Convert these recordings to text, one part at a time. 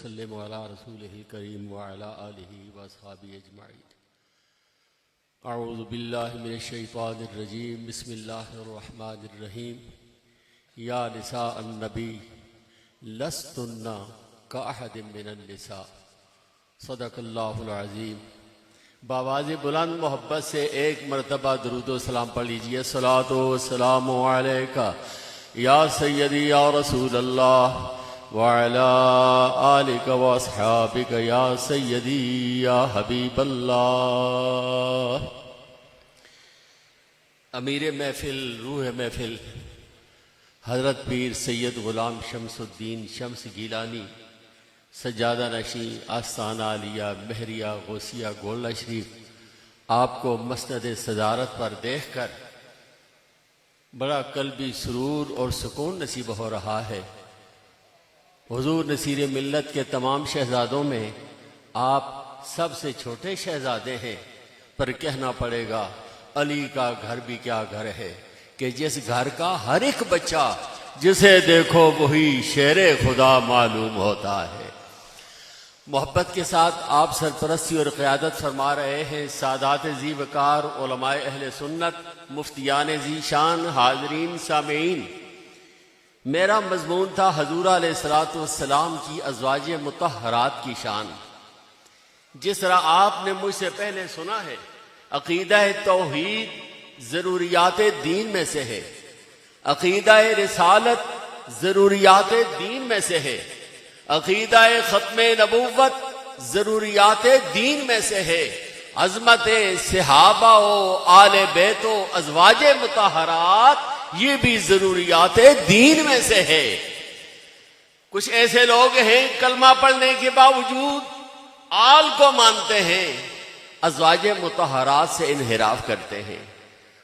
वसल्लम अला रसूलिहिल करीम व अला आलिहि व अस्हाबिहि अजमाइन। अऊज़ु बिल्लाहि मिनश शैतानिर रजीम। बिस्मिल्लाहिर रहमानिर रहीम। या निसा अन्नबी लस्तुन्ना कअहदिम मिनन निसा। सदक़ल्लाहुल अज़ीम। बावाज़ बुलंद मोहब्बत से एक मरतबा दुरूद व सलाम पढ़ लीजिए। सलातो व सलामु अलैका या सय्यदी या रसूल अल्लाह व अला आलिका व अस्हाबिका या सय्यदी या हबीब अल्लाह। अमीर महफिल, रूह महफिल हज़रत पीर सैयद ग़ुलाम शमसुद्दीन शम्स गीलानी सज्जादा नशी आस्ताना आलिया महरिया गौसिया गोल्ला शरीफ आपको मसनद सदारत पर देख कर बड़ा कल्बी सुरूर और सुकून नसीब हो रहा है। हुजूर नसीर मिल्लत के तमाम शहजादों में आप सबसे छोटे शहजादे हैं, पर कहना पड़ेगा अली का घर भी क्या घर है कि जिस घर का हर एक बच्चा जिसे देखो वही शेरे खुदा मालूम होता है। मोहब्बत के साथ आप सरपरस्ती और क़यादत फरमा रहे हैं सादात जी वकार उलमाए अहले सुन्नत मुफ्तियान जी शान हाज़रीन सामीन। मेरा मजमून था हजूर अलैहिस्सलातु वस्सलाम की अज़वाजे मुतहरात की शान। जिस तरह आपने मुझसे पहले सुना है अक़ीदा तौहीद ज़रूरियात दीन में से है, अक़ीदा रिसालत ज़रूरियात दीन में से है, अक़ीदा ख़त्म नबूवत ज़रूरियात दीन में से है, अज़मत सहाबा व आले बैत व अज़वाजे मुतहरात ये भी ज़रूरियात दीन में से है। कुछ ऐसे लोग हैं कलमा पढ़ने के बावजूद आल को मानते हैं, अज़वाजे मुतहरात से इन्हिराफ करते हैं।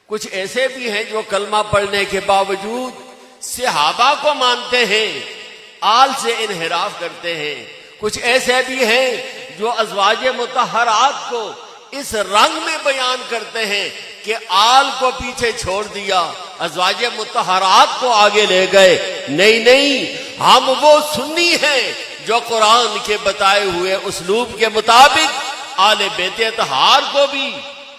कुछ ऐसे भी हैं जो कलमा पढ़ने के बावजूद सहाबा को मानते हैं, आल से इन्हिराफ करते हैं। कुछ ऐसे भी हैं जो अज़वाजे मुतहरात को इस रंग में बयान करते हैं कि आल को पीछे छोड़ दिया, अज़वाजे मुतहरात को आगे ले गए। नहीं नहीं, हम वो सुन्नी हैं जो कुरान के बताए हुए उसलूब के मुताबिक आले बेते तहार को भी,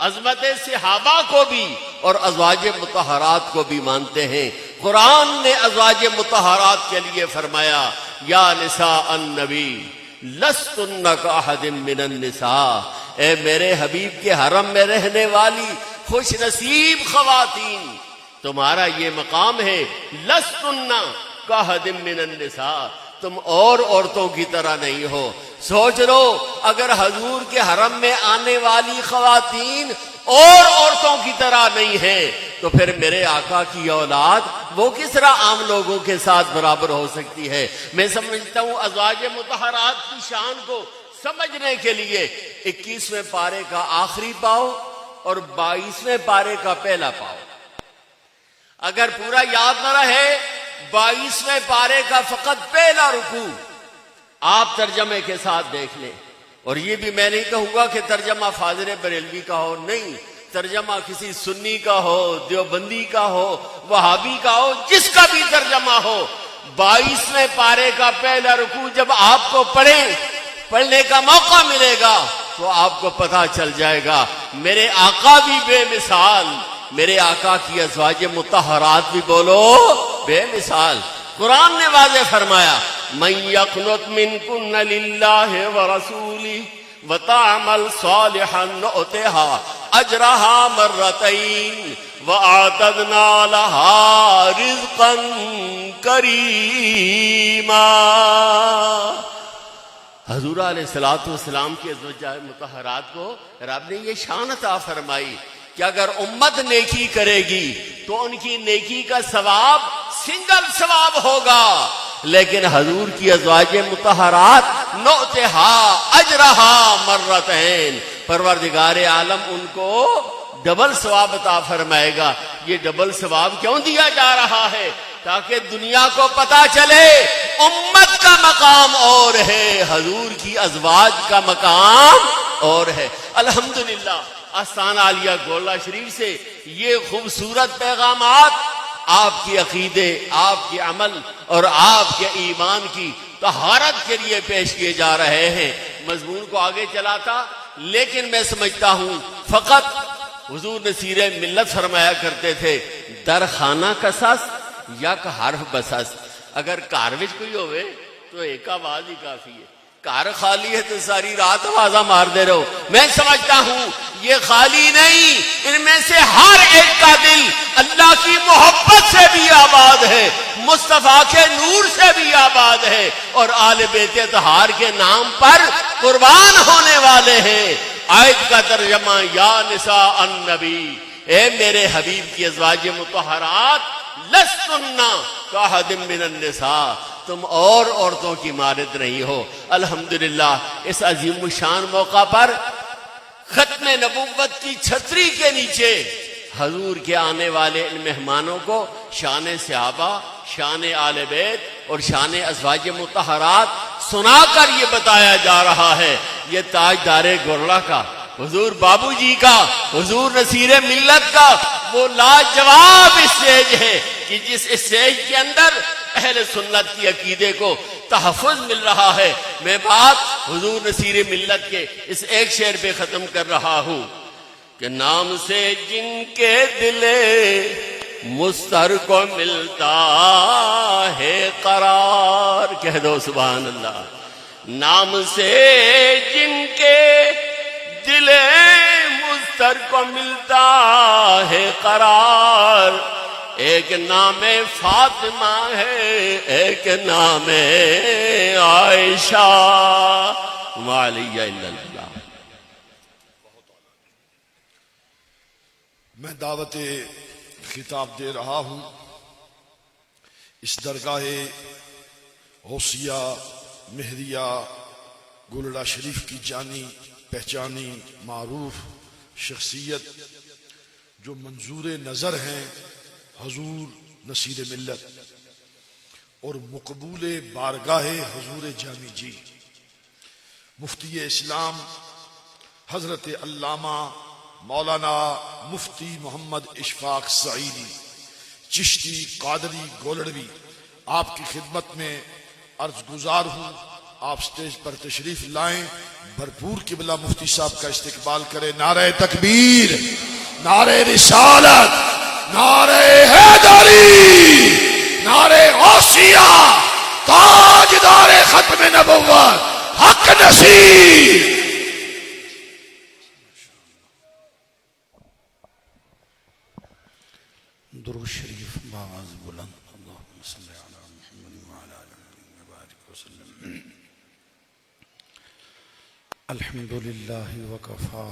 अज़मत सहाबा को भी और अज़वाजे मुतहरात को भी मानते हैं। कुरान ने अज़वाजे मुतहरात के लिए फरमाया या निसा अन्नबी लस्तुन्ना कअहदिम मिनन निसा। ए मेरे हबीब के हरम में रहने वाली खुश नसीब ख़वातीन, तुम्हारा ये मकाम है लस्तुन्ना कअहदिम मिनन निसा, तुम और औरतों की तरह नहीं हो। सोच लो अगर हजूर के हरम में आने वाली ख़वातीन और औरतों की तरह नहीं है तो फिर मेरे आका की औलाद वो किस तरह आम लोगों के साथ बराबर हो सकती है। मैं समझता हूं अज़वाजे मुतहरात की शान को समझने के लिए 21वें पारे का आखिरी पाव और 22वें पारे का पहला पाव अगर पूरा याद न रहे, 22वें पारे का फकत पहला रुकू आप तर्जमे के साथ देख लें। और ये भी मैं नहीं कहूंगा कि तर्जमा फाज़िल बरेलवी का हो, नहीं, तर्जमा किसी सुन्नी का हो, देवबंदी का हो, वहाबी का हो, जिसका भी तर्जमा हो, 22वें पारे का पहला रुकू जब आपको पढ़ने का मौका मिलेगा तो आपको पता चल जाएगा मेरे आका भी बेमिसाल, मेरे आका की अज़वाजे मुतहरात भी बोलो बेमिसाल। कुरान ने वाज़े फरमाया मन यक़नुत मिनकुन्न लिल्लाहि व रसूलिही व तअमल सालिहन नुअतिहा अजरहा मर्रतैन व अअतदना लहा रिज़्क़न करीमा। हज़ूर अलैहिस्सलातु वस्सलाम के अज़वाजे मुतहरात को रब ने ये शान अता फरमाई कि अगर उम्मत नेकी करेगी तो उनकी नेकी का सवाब सिंगल सवाब होगा, लेकिन हजूर की अज़वाजे मुतहरात नुअतिहा अजरहा मर्रतैन, परवरदिगार आलम उनको डबल सवाब अता फरमाएगा। ये डबल सवाब क्यों दिया जा रहा है? ताकि दुनिया को पता चले उम्मत का मकाम और है, हजूर की अज़वाज का मकाम और है। अल्हम्दुलिल्लाह आस्ताना आलिया गोल्ला शरीफ से ये खूबसूरत पैगामात आपके अकीदे, आपके अमल और आपके ईमान की तहारत के लिए पेश किए जा रहे हैं। मजमून को आगे चलाता, लेकिन मैं समझता हूं फकत हुजूर नसीर मिल्लत फरमाया करते थे, दर खाना कसस या का हर्फ बसस। अगर कार विच कोई होवे तो एक आवाज ही काफी है, कार खाली है तो सारी रात आवाजा मारते रहो। मैं समझता हूं ये खाली नहीं, इनमें से हर एक का दिल अल्लाह की मोहब्बत से भी आबाद है, मुस्तफा के नूर से भी आबाद है, और आले बेते तहार के नाम पर कुर्बान होने वाले हैं। आयत का तर्जमा या निसा अन्नबी, ए मेरे हबीब की अज़वाज मुतहरात, लस्तुन्ना काहदिम मिनन निसा, तुम और औरतों की मारिद नहीं हो। अल्हम्दुलिल्लाह इस अजीम शान मौका पर खत्म नबुव्वत की छतरी के नीचे हजूर के आने वाले इन मेहमानों को शान सहाबा, शान आले बैत और शान अज़वाज मुतहरात सुनाकर ये बताया जा रहा है। ये ताजदारे गुरला का, हुजूर बाबूजी का, हुजूर नसीरे मिल्लत का वो लाजवाब स्टेज है कि जिस स्टेज के अंदर अहले सुन्नत की अकीदे को तहफ़्फ़ुज़ मिल रहा है। मैं बात हुजूर नसीरे मिल्लत के इस एक शेर पे खत्म कर रहा हूं कि नाम से जिनके दिले मुस्तर को मिलता है करार, कह दो सुभान अल्लाह। नाम से जिनके दिले मुस्तर को मिलता है करार, एक नाम फातिमा है, एक नाम आयशा वालिया इल्लल्लाह। मैं दावत खिताब दे रहा हूं इस दरगाह गौसिया मेहरिया गुलड़ा शरीफ की जानी पहचानी मारूफ शख्सियत जो मंजूर नजर हैं हजूर नसीर मिल्लत और मकबूल बारगाह हजूर जामी जी, मुफ्ती इस्लाम हजरत अल्लामा मौलाना मुफ्ती मोहम्मद इशफाक सईदी चिश्ती कादरी गोलड़वी, आपकी खिदमत में अर्ज गुजार हूँ। आप स्टेज पर तशरीफ लाएं, भरपूर किबला मुफ्ती साहब का इस्तिकबाल करें। नारे तकबीर, नारे रिसालत, नारे हैदरी, नारे गौसिया, ताजदारे खत्म नबुव्वत, हक नसीर। दुरूद शरीफ बाज़ बुलंद, अल्लाहुम्मा सल्ली अला मुहम्मद व अला आलि मुहम्मद व बारिक वसल्लम। अल्हम्दुलिल्लाहि व कफ़ा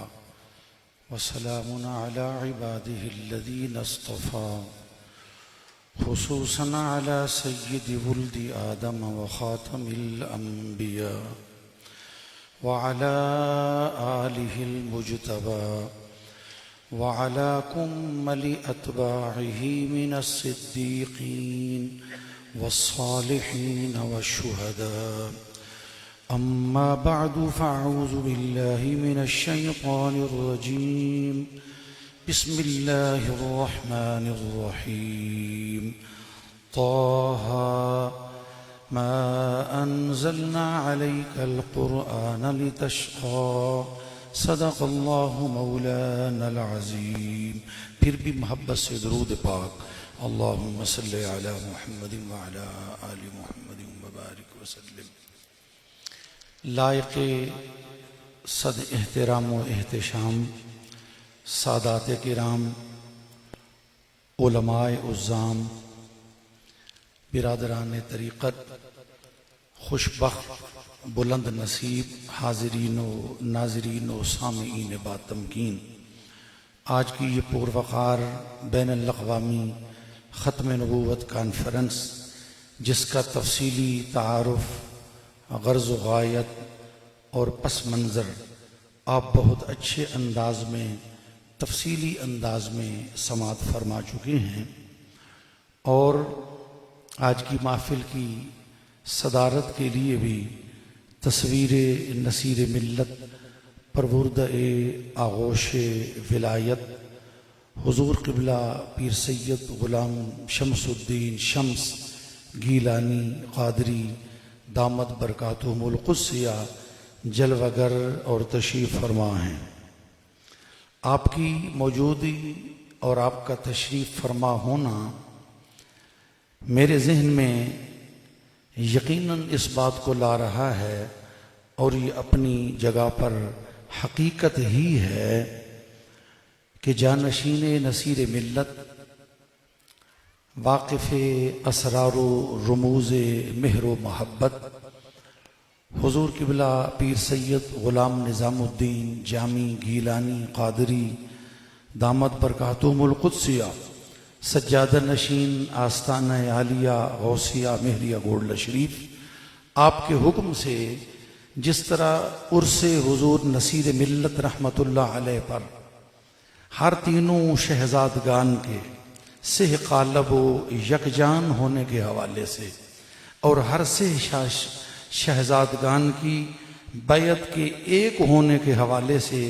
व सलामुन अला इबादिहिल्लज़ीना इस्तफ़ा, खुसूसन अला सय्यिदि वुल्दि आदम व ख़ातमिल अंबिया व अला आलिहिल मुज्तबा वअला कुम्मलि अत्बाइही मिनस्सिद्दीक़ीन वस्सालिहीन वश्शुहदा। अम्मा बअदु फ़अऊज़ु बिल्लाहि मिनश्शैतानिर रजीम। बिस्मिल्लाहिर रहमानिर रहीम। ताहा मा अंज़लना अलैकल क़ुरआन लितश्क़ा, सदक़ल्लाहु मौलानल अज़ीम। फिर भी मोहब्बत से दुरूद पाक, अल्लाहुम्मा सल्लि अला मुहम्मदिन व अला आलि मुहम्मदिन व बारिक वसल्लम। लायक़े सद एहतराम व एहतशाम सादात किराम, उलमाए उज़्ज़ाम, बिरादरान तरीक़त, खुशबख्त बुलंद नसीब हाज़रीन व नाज़रीन व सामीईन बातमकीन, आज की ये पुरवक़ार बैनुल अक़वामी ख़त्म नबूवत कॉन्फ्रेंस, जिसका तफसीली तारुफ़, गर्ज़ व गायत और पस मंज़र आप बहुत अच्छे अंदाज में, तफसीली अंदाज में समाअत फरमा चुके हैं। और आज की महफ़िल की सदारत के लिए भी तस्वीर नसीर मिल्लत परवुर्द आगोश विलायत हुजूर क़िबला पीर सैयद ग़ुलाम शमसुद्दीन शम्स गीलानी क़ादरी दामद बरकातुहुमुल कुद्सिया जलवागर और तशरीफ़ फरमा हैं। आपकी मौजूदी और आपका तशरीफ़ फरमा होना मेरे जहन में यकीनन इस बात को ला रहा है, और ये अपनी जगह पर हकीकत ही है कि जानशीन नसीर मिल्लत, वाक़िफ़ असरारो रमूज़ मेहरो महब्बत, हुज़ूर क़िबला पीर सैयद ग़ुलाम निज़ामुद्दीन जामी गीलानी क़ादरी दामद बरकातुहुमुल कुद्सिया सज्जादा नशीन आस्ताना आलिया गौसिया मेहरिया गोल्ड शरीफ, आपके हुक्म से जिस तरह उर्से हुजूर नसीर मिल्लत रहमतुल्लाह अलैह पर हर तीनों शहजादगान के सेह कालब यकजान होने के हवाले से और हर सेह शहजादगान की बैत के एक होने के हवाले से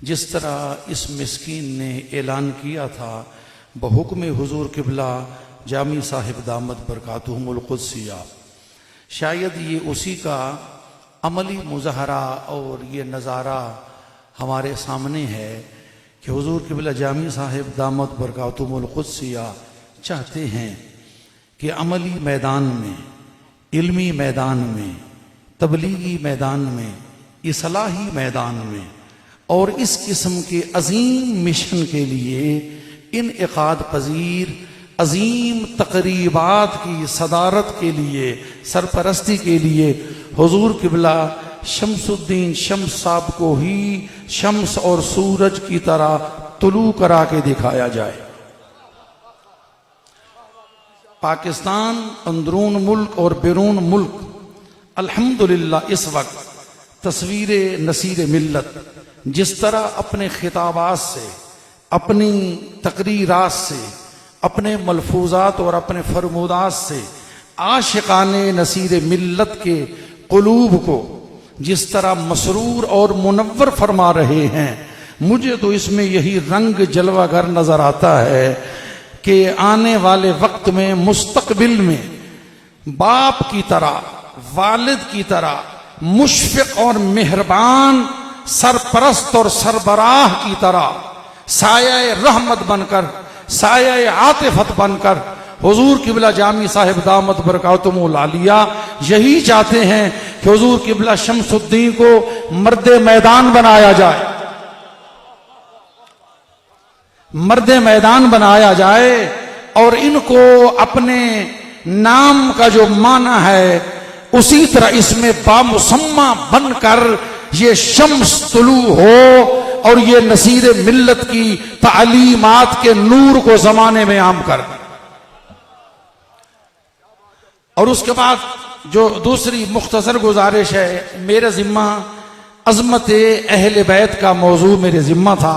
जिस तरह इस मिस्कीन ने ऐलान किया था बहुक्म हुजूर क़िबला जामी साहिब दामद बरकातुहुमुल कुद्सिया, शायद ये उसी का अमली मुज़ाहरा और ये नज़ारा हमारे सामने है कि हुजूर क़िबला जामी साहिब दामद बरकातुहुमुल कुद्सिया चाहते हैं कि अमली मैदान में, इल्मी मैदान में, तबलीगी मैदान में, इस्लाही मैदान में और इस किस्म के अजीम मिशन के लिए इनइक़ाद पजीर अजीम तकरीबात की सदारत के लिए, सरपरस्ती के लिए हुजूर क़िबला शम्सुद्दीन शम्स साहब को ही शम्स और सूरज की तरह तुलू करा के दिखाया जाए। पाकिस्तान अंदरून मुल्क और बैरून मुल्क अल्हम्दुलिल्लाह इस वक्त तस्वीर नसीर मिल्लत जिस तरह अपने खिताबात से, अपनी तकरीरात से, अपने मलफूजात और अपने फरमूदात से आशिकाने नसीर मिल्लत के क़ुलूब को जिस तरह मसरूर और मुनव्वर फरमा रहे हैं, मुझे तो इसमें यही रंग जलवागर नजर आता है कि आने वाले वक्त में, मुस्तकबिल में बाप की तरह, वालिद की तरह मुशफ़िक़ और मेहरबान, सरपरस्त और सरबराह की तरह साया रहमत बनकर, साया आतिफत बनकर हुजूर क़िबला जामी साहिब दामद बरकातुहुमुल आलिया यही चाहते हैं कि हुजूर क़िबला शम्सुद्दीन को मर्द मैदान बनाया जाए, मर्द मैदान बनाया जाए और इनको अपने नाम का जो माना है उसी तरह इसमें बामुसम्मा बनकर ये शम्स तुलू हो और ये नसीर मिल्लत की तालीमात के नूर को जमाने में आम कर। और उसके बाद जो दूसरी मुख्तसर गुजारिश है, मेरे जिम्मा अजमत अहले बैत का मौजू मेरे जिम्मा था,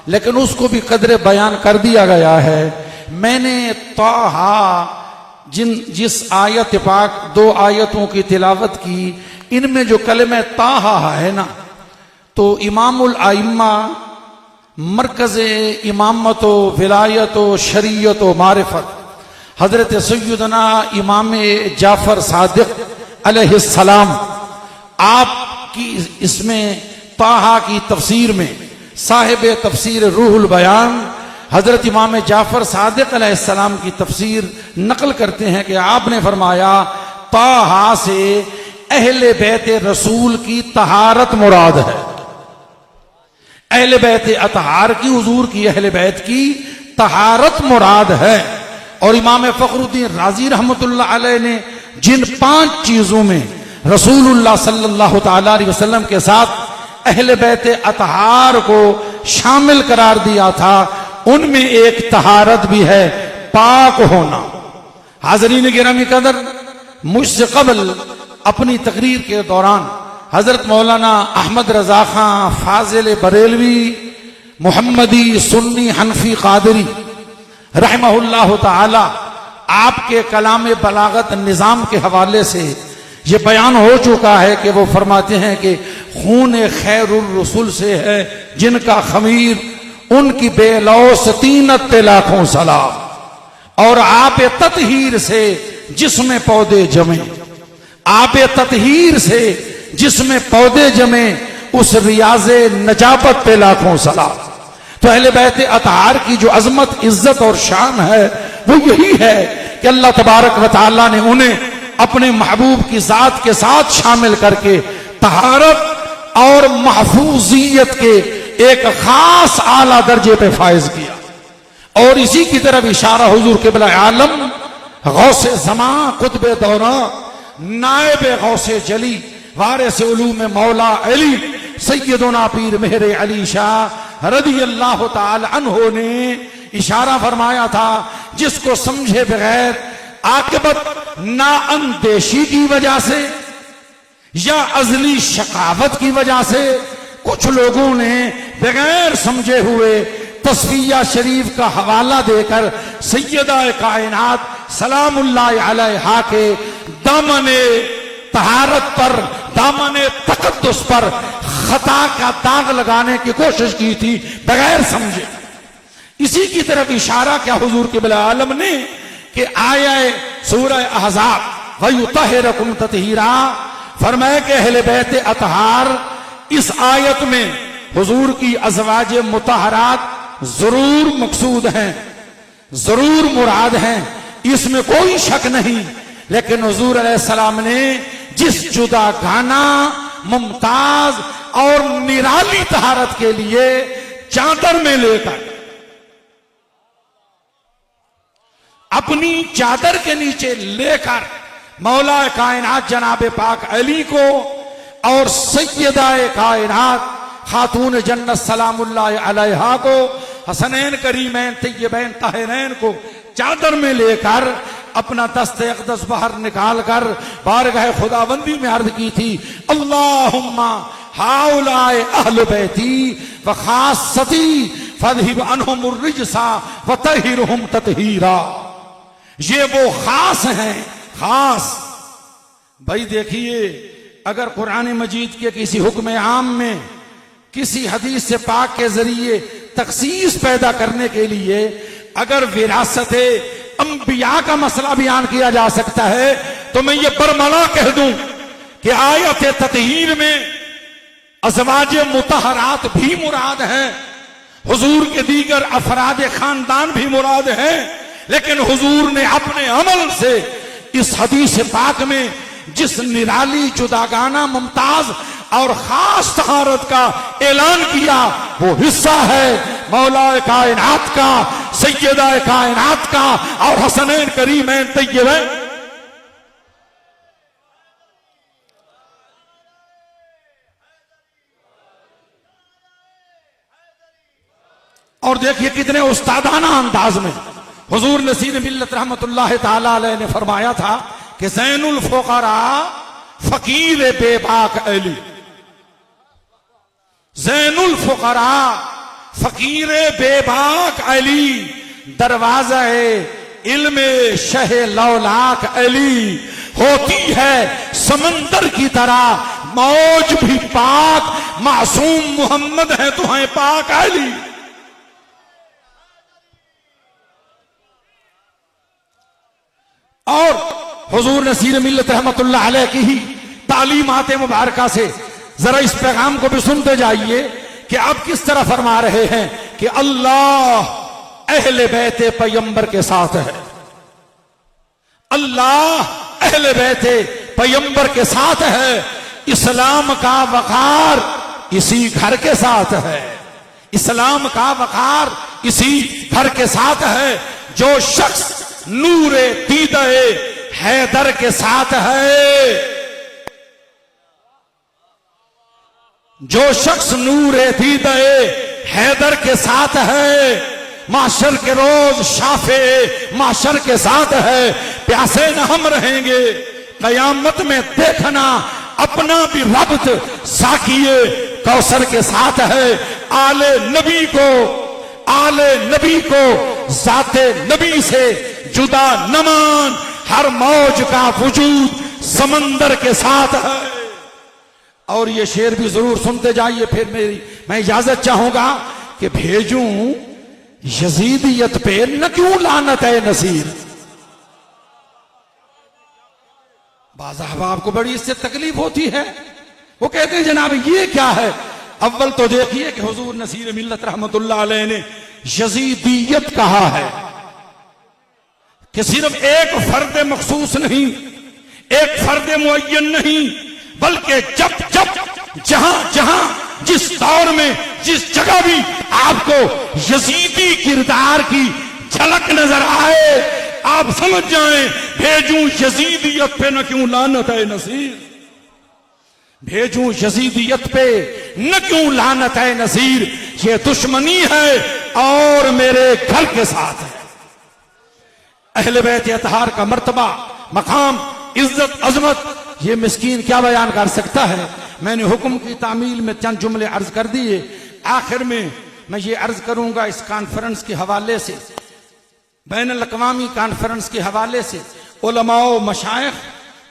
लेकिन उसको भी कदरे बयान कर दिया गया है। मैंने ताहा जिस आयत पाक, 2 आयतों की तिलावत की, इनमें जो कलमे ताहा है ना, तो इमामुल आइम्मा मरकज़ इमामत व विलायत व शरीयत व मारिफत हजरत सैयदना इमाम जाफर सादिक अलैहिस्सलाम, आपकी इसमें ताहा की तफसीर में साहिब तफसीर रूहुल बयान हजरत इमाम जाफर सादिक अलैहिस्सलाम की तफसीर नकल करते हैं कि आपने फरमाया ताहा से अहले बैत रसूल की तहारत मुराद है। अहले बैत अतहार की, हुजूर की अहले बैत की तहारत मुराद है। और इमाम फखरुद्दीन राजी रहमतुल्लाह अलैह ने जिन 5 चीजों में रसूलुल्लाह सल्लल्लाहु तआला अलैहि वसल्लम के साथ अहले बैत अतहार को शामिल करार दिया था, उनमें एक तहारत भी है, पाक होना। हाज़रीन गिरामी कदर, मुझसे कबल अपनी तकरीर के दौरान हजरत मौलाना अहमद रजा खां फाजिल बरेलवी मुहम्मदी सुन्नी हनफी कादरी रहमहुल्लाह ताला, आपके कलाम बलागत निज़ाम के हवाले से ये बयान हो चुका है कि वो फरमाते हैं कि खून खैरुर रसूल से है जिनका खमीर, उनकी बेलौस तीनत लाखों सलाम, और आप ततहीर से जिसमें पौधे जमे, आबे ततहीर से जिसमें पौधे जमे, उस रियाजे नजाबत पे लाखों सलाम। तो अहले बैत अतहार की जो अजमत, इज्जत और शान है वो यही है कि अल्लाह तबारक व तआला ने उन्हें अपने महबूब की जात के साथ शामिल करके तहारत और महफूजियत के एक खास आला दर्जे पे फायज किया। और इसी की तरफ इशारा हुजूर क़िबला आलम गौसे ज़मा कुतबे दौरा नायब गौसे जली वारिस उलूम मौला अली सैयदना पीर मेहर अली शाह रदी अल्लाह ताला अन्हो ने इशारा फरमाया था, जिसको समझे बगैर आकिबत नाअंदेशी की वजह से या अजली शकावत की वजह से कुछ लोगों ने बगैर समझे हुए तस्फिया शरीफ का हवाला देकर सैयदा कायनात सलामुल्लाह अलैहा के दामने तहारत पर, दामने तकद्दुस पर खता का दाग लगाने की कोशिश की थी बगैर समझे। इसी की तरफ इशारा क्या हुजूर क़िबला आलम ने कि आया सूरह अहज़ाब वयुतहिरकुम ततहीरा, फरमाया कि अहले बैत अतहार इस आयत में हुजूर की अज़वाज मुतहरात जरूर मकसूद हैं, जरूर मुराद हैं, इसमें कोई शक नहीं। लेकिन हुजूर अलैहिस्सलाम ने जिस जुदा गाना, मुमताज और निराली तहारत के लिए चादर में लेकर, अपनी चादर के नीचे लेकर मौला कायनात जनाब पाक अली को और सैयदा कायनात खातून जन्नत सलामुल्लाह अलैहा को, हसनैन करीमैन तय्यबैन ताहिरैन को चादर में लेकर अपना दस्ते अक़दस बाहर निकाल कर बारगाह खुदाबंदी में अर्ज की थी, अल्लाहुम्मा हाउलाए अहल बैती व खासती फज़हिब अन्हुमुर रिजसा व तहिरहुम ततहीरा। ये वो खास हैं, खास। भाई देखिए, अगर कुरान मजीद के किसी हुक्म आम में किसी हदीस से पाक के जरिए तखसीस पैदा करने के लिए अगर विरासत अंबिया का मसला बयान किया जा सकता है, तो मैं ये बरमला कह दूं कि आयत ततहीर में अज़वाज मुतहरात भी मुराद है, हुजूर के दीगर अफराद खानदान भी मुराद है। लेकिन हुजूर ने अपने अमल से इस हदीस पाक में जिस निराली, जुदागाना, मुमताज और खास तहारत का ऐलान किया, वो हिस्सा है मौला कायनात का, सैयदा कायनात का और हसनैन करीमैन तय्यबैन। और देखिए कितने उस्तादाना अंदाज में हुजूर नसीर मिल्लत रहमतुल्लाह ताला अलैह ने फरमाया था कि ज़ैनुल फुक़रा फकीर बेबाक अली, ज़ैनुल फुक़रा फकीर बेबाक अली, दरवाज़ा इल्मे शह लौलाक अली, होती है समंदर की तरह मौज भी पाक, मासूम मोहम्मद है तो हैं पाक अली। और हुजूर नसीर मिल्लत रहमतुल्लाह अलैह की ही तालीमात मुबारका से जरा इस पैगाम को भी सुनते जाइए कि आप किस तरह फरमा रहे हैं कि अल्लाह अहले बैते पैगंबर के साथ है, अल्लाह अहले बैते पैगंबर के साथ है, इस्लाम का वकार इसी घर के साथ है, इस्लाम का वकार इसी घर के साथ है। जो शख्स नूरे दीदे हैदर के साथ है, जो शख्स नूरे दीदे हैदर के साथ है, माशर के रोज शाफे माशर के साथ है, प्यासे न हम रहेंगे कयामत में देखना अपना भी रब्त साकिए कौसर के साथ है। आले नबी को जाते नबी से जुदा नमान, हर मौज का वजूद समंदर के साथ है। और ये शेर भी जरूर सुनते जाइए, फिर मैं इजाजत चाहूंगा कि भेजूं यजीदियत पे न क्यों लानत है नसीर, बाज़ अहबाब को बड़ी इससे तकलीफ होती है। वो कहते हैं जनाब ये क्या है। अव्वल तो देखिए कि हुजूर नसीर मिल्लत रहमतुल्लाह अलैह ने यजीदियत कहा है कि सिर्फ एक फर्द मखसूस नहीं, एक फर्द मुअय्यन नहीं, बल्कि जब जब जहां जहां जिस दौर में जिस जगह भी आपको यजीदी किरदार की झलक नजर आए, आप समझ जाएं भेजूं यजीदियत पे न क्यों लानत है नसीर, भेजूं यजीदियत पे न क्यों लानत है नसीर। ये दुश्मनी है और मेरे घर के साथ है। अहले बैत अतहार का मर्तबा, मकाम, इज्जत, अजमत ये मिस्कीन क्या बयान कर सकता है। मैंने हुक्म की तामील में चंद जुमले अर्ज कर दिए। आखिर में मैं ये अर्ज करूंगा इस कॉन्फ्रेंस के हवाले से, बैनुल अक़वामी कॉन्फ्रेंस के हवाले से, उलमाओ, मशाइख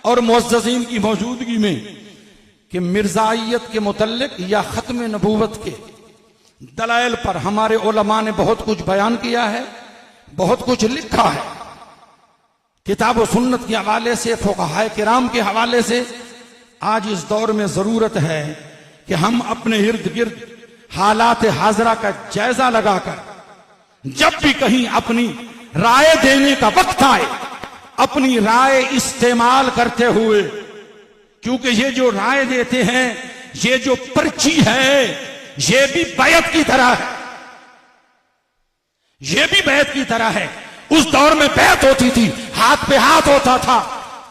और मुअज़्ज़ज़ीन की मौजूदगी में, कि मिर्ज़ाइयत के मुतल्लिक या ख़त्म नबूवत के दलाइल पर हमारे उलमा ने बहुत कुछ बयान किया है, बहुत कुछ लिखा है। किताब व सुन्नत के हवाले से, फ़ुक़हा किराम के हवाले से आज इस दौर में ज़रूरत है कि हम अपने इर्द गिर्द हालात हाजरा का जायजा लगाकर जब भी कहीं अपनी राय देने का वक्त आए, अपनी राय इस्तेमाल करते हुए, क्योंकि ये जो राय देते हैं, ये जो पर्ची है, ये भी बैत की तरह है, ये भी बैत की तरह है। उस दौर में बैत होती थी, हाथ पे हाथ होता था।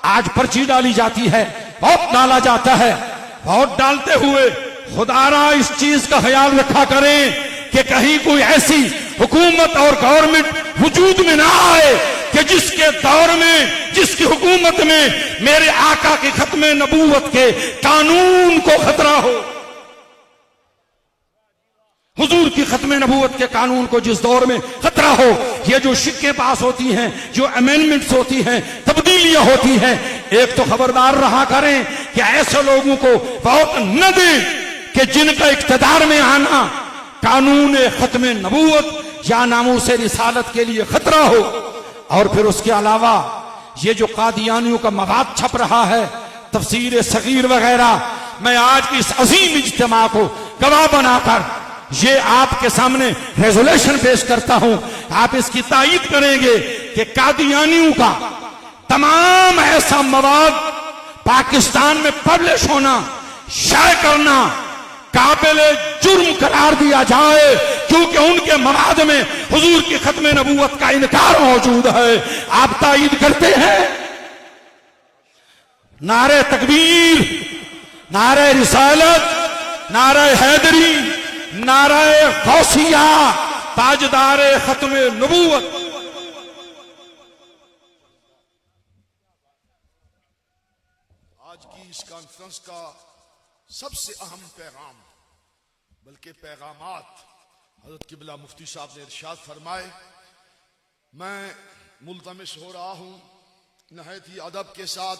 आज पर्ची डाली जाती है, वोट डाला जाता है। वोट डालते हुए खुदारा इस चीज का ख्याल रखा करें कि कहीं कोई ऐसी हुकूमत और गवर्नमेंट वजूद में ना आए कि जिसके दौर में, जिसकी हुकूमत में मेरे आका के खत्मे नबूवत के कानून को खतरा हो। हुजूर की खत्मे नबूवत के कानून को जिस दौर में खतरा हो, ये जो शिक्के पास होती हैं, जो अमेंडमेंट्स होती हैं, तब्दीलियां होती हैं, एक तो खबरदार रहा करें कि ऐसे लोगों को वोट न दें कि जिनका इख्तिदार में आना कानून खत्मे नबूवत या नामूस रिसालत के लिए खतरा हो। और फिर उसके अलावा ये जो कादियानियों का मवाद छप रहा है, तफसीर सगीर वगैरह, मैं आज की इस अजीम इज्तिमा को गवाह बनाकर ये आपके सामने रेजोल्यूशन पेश करता हूं। आप इसकी तायीद करेंगे कि कादियानियों का तमाम ऐसा मवाद पाकिस्तान में पब्लिश होना, शाये करना काबिले जुर्म करार दिया जाए, क्योंकि उनके मवाद में हुजूर की खत्मे नबूवत का इनकार मौजूद है। आप तायीद करते हैं? नारे तकबीर, नारे रिसालत, नारे हैदरी, नारे गौसिया, ताजदारे खत्मे नबूवत। आज की इस कॉन्फ्रेंस का सबसे अहम पैगाम, बल्कि पैगामात, हजरत किबला मुफ्ती साहब ने इरशाद फरमाए। मैं मुल्तमिस हो रहा हूं नहायत ही अदब के साथ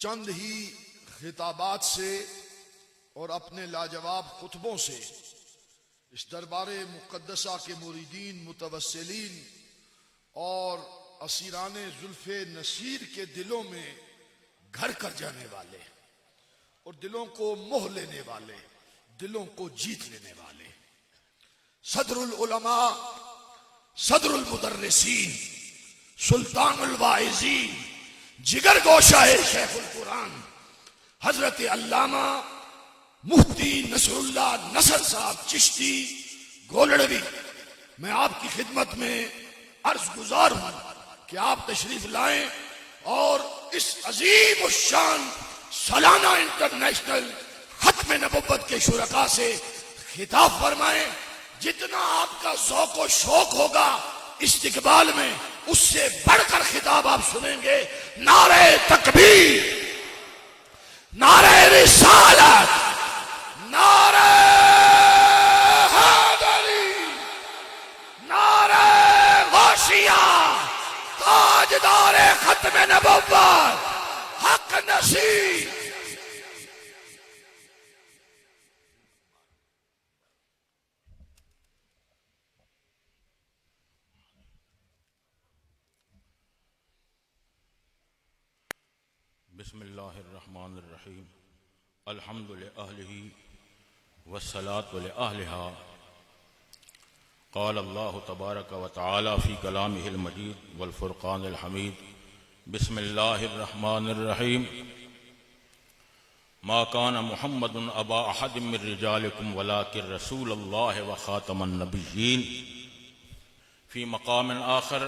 चंद ही खिताबात से और अपने लाजवाब खुतबों से इस दरबारे मुक़द्दसा के मुरीदीन, मुतवस्सिलीन और असीराने जुल्फ़े नसीर के दिलों में घर कर जाने वाले और दिलों को मोह लेने वाले, दिलों को जीत लेने वाले सदरुल उलमा, सदरुल मुदर्रिसीन, सुल्तानुल वाइज़ीन, जिगर गोशाए शेखुल कुरान, हजरत अल्लामा मुफ्ती नसरुल्लाह नसर साहब चिश्ती गोलड़वी, मैं आपकी खिदमत में अर्ज गुजार हूं कि आप तशरीफ लाएं और इस अजीम उस शान सालाना इंटरनेशनल खत्म नबुव्वत के शुरका से खिताब फरमाएं। जितना आपका ज़ौक़ व शौक होगा इस्तिक़बाल में, उससे बढ़कर खिताब आप सुनेंगे। नारे तकबीर, नारे रिसालत, नारे हैदरी, नारे गौसिया, ताजदारे खत्म नबुव्वत, हक नसीब। बिस्मिल्लाहिर्रहमानिर्रहीम अल्हम्दुलिल्लाहि वस्सलातु लिअहलिहा क़ाल अल्लाहु तबारक व तआला फ़ी कलामिहिल मजीद वल फ़ुरक़ानिल हमीद बिस्मिल्लाहिर्रहमानिर्रहीम मा कान मुहम्मदुन अबा अहदिम मिर रिजालिकुम वलाकिन रसूलुल्लाहि व ख़ातमन नबिय्यीन फ़ी मक़ामिन आख़र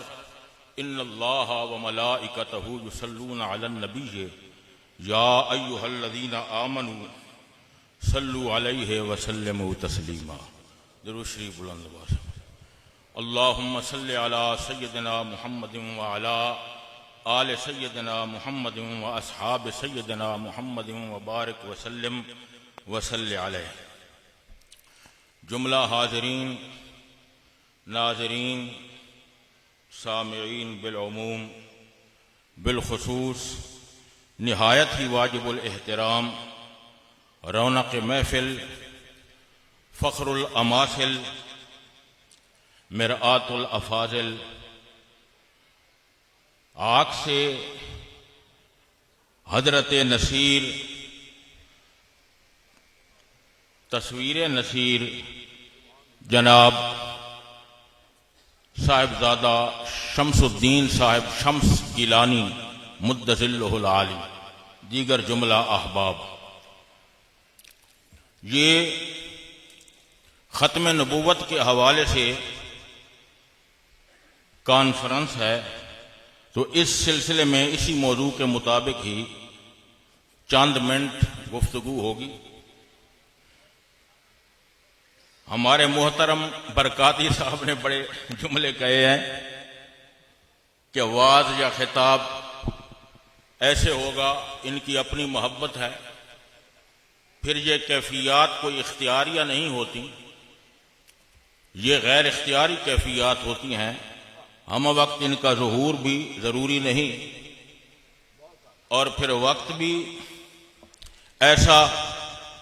इन्नल्लाह व मलाइकतहु युसल्लूना अलन नबिय्य या अय्युहल्लज़ीना आमनू सल्लु अलैहि व सल्लिमू तस्लीमा। दुरूद शरीफ बुलंद आवाज़ में अल्लाहुम्मा सल्लि अला सय्यदिना मुहम्मदिन व अला आले सय्यदिना मुहम्मदिन व अस्हाब सय्यदिना मुहम्मदिन व बारिक व सल्लिम व सल्लि अलैहि। जुमला हाज़िरीन नाज़रीन सामिईन बिलउमूम बिलखुसूस निहायत ही वाजिबुल एहतराम रौनक महफिल फ़ख्रुल अमासिल मिरआतुल अफाजिल आँख से हजरत नसीर तस्वीर नसीर जनाब साहिबजादा शम्सुद्दीन साहिब शम्स गिलानी मुद्दज़िल्लुहुल आली दीगर जुमला अहबाब, ये ख़त्म नबूवत के हवाले से कॉन्फ्रेंस है, तो इस सिलसिले में इसी मौजू के मुताबिक ही चंद मिनट गुफ्तगू होगी। हमारे मोहतरम बरकाती साहब ने बड़े जुमले कहे हैं कि वाज़ या खिताब ऐसे होगा, इनकी अपनी मोहब्बत है, फिर ये कैफियत कोई इख्तियारिया नहीं होती, ये गैर इख्तियारी कैफियत होती हैं। हम वक्त इनका ज़ुहूर भी ज़रूरी नहीं, और फिर वक्त भी ऐसा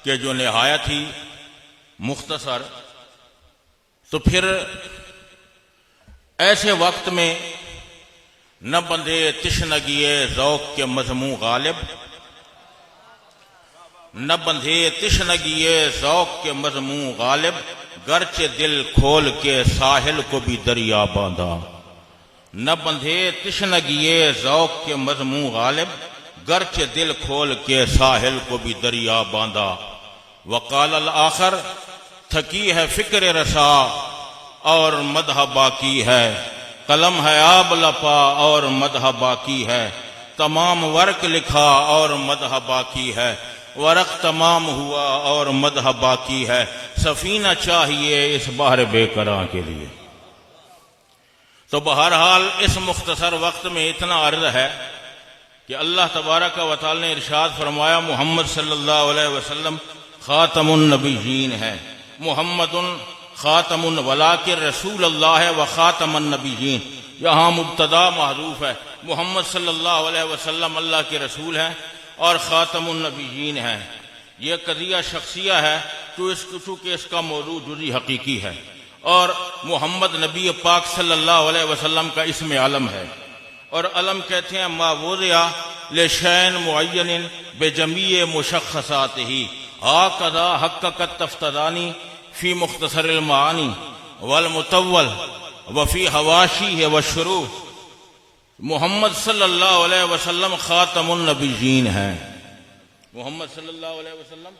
कि जो निहायत ही मुख्तसर, तो फिर ऐसे वक्त में न बंधे तिश्नगिए ज़ौक़ के मज़मू गालिब, न बंधे तिश्नगिए ज़ौक़ के मज़मू गालिब, गर्चे दिल खोल के साहिल को भी दरिया बांधा। न बंधे तिश्नगिए ज़ौक़ के मज़मू गालिब, गर्चे दिल खोल के साहिल को भी दरिया बांधा। वक़ाल अल आखर थकी है फिक्र रसा और मदह बाकी है, कलम है आब लपा और मदह बाकी है, तमाम वर्क लिखा और मदह बाकी है, वरक तमाम हुआ और मदह बाकी है, सफीना चाहिए इस बहर बेकरां के लिए। तो बहरहाल इस मुख्तसर वक्त में इतना अर्ज है कि अल्लाह तबारक व तआला ने इरशाद फरमाया मुहम्मद सल्लल्लाहु अलैहि वसल्लम खातमुन नबिय्यीन है, मुहम्मदुन खातमुन वलाकिन रसूलुल्लाह व खातमुन नबिय्यीन। यहाँ मुब्तदा महरूफ है, मुहम्मद सल्लल्लाहु अलैहि वसल्लम अल्लाह के रसूल हैं और खातमुन नबिय्यीन हैं। ये कदिया शख्सिया है, तो चूँकि इसका मौजू जुज़ी हकीकी है, और मोहम्मद नबी पाक सल्लल्लाहु अलैहि वसल्लम का इसम आलम है, और अलम कहते हैं मावूज़िया लिशैइन मुअय्यनिन बेजमीए मुशख्खसातिही हाकज़ा हक़्क़क़त तफ़्तदानी फ़ी मुख्तसरिल मानी वल मुतव्वल व फ़ी हवाशी व शुरू। मोहम्मद सल्लल्लाहु अलैहि वसल्लम खातमुन नबिय्यीन हैं। मोहम्मद सल्लल्लाहु अलैहि वसल्लम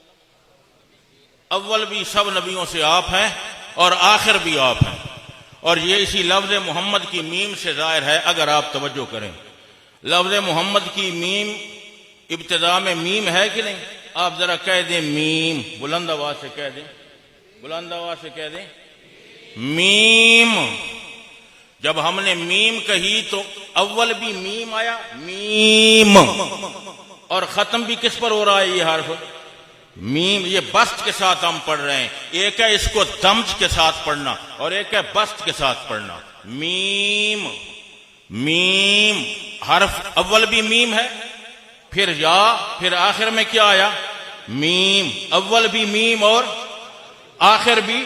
अव्वल भी सब नबियों से आप हैं और आखिर भी आप हैं, और ये इसी लफ्ज़ मोहम्मद की मीम से ज़ाहिर है। अगर आप तवज्जो करें, लफ्ज़ मोहम्मद की मीम इब्तिदा में मीम है कि नहीं? आप जरा कह दें मीम, बुलंद आवाज से कह दें, बुलंद आवाज से कह दें मीम। जब हमने मीम कही तो अव्वल भी मीम आया, मीम, और खत्म भी किस पर हो रहा है? ये हर्फ मीम। ये बस्त के साथ हम पढ़ रहे हैं, एक है इसको दम्ज के साथ पढ़ना और एक है बस्त के साथ पढ़ना। मीम, मीम, हर्फ अव्वल भी मीम है, फिर या, फिर आखिर में क्या आया? मीम। अव्वल भी मीम और आखिर भी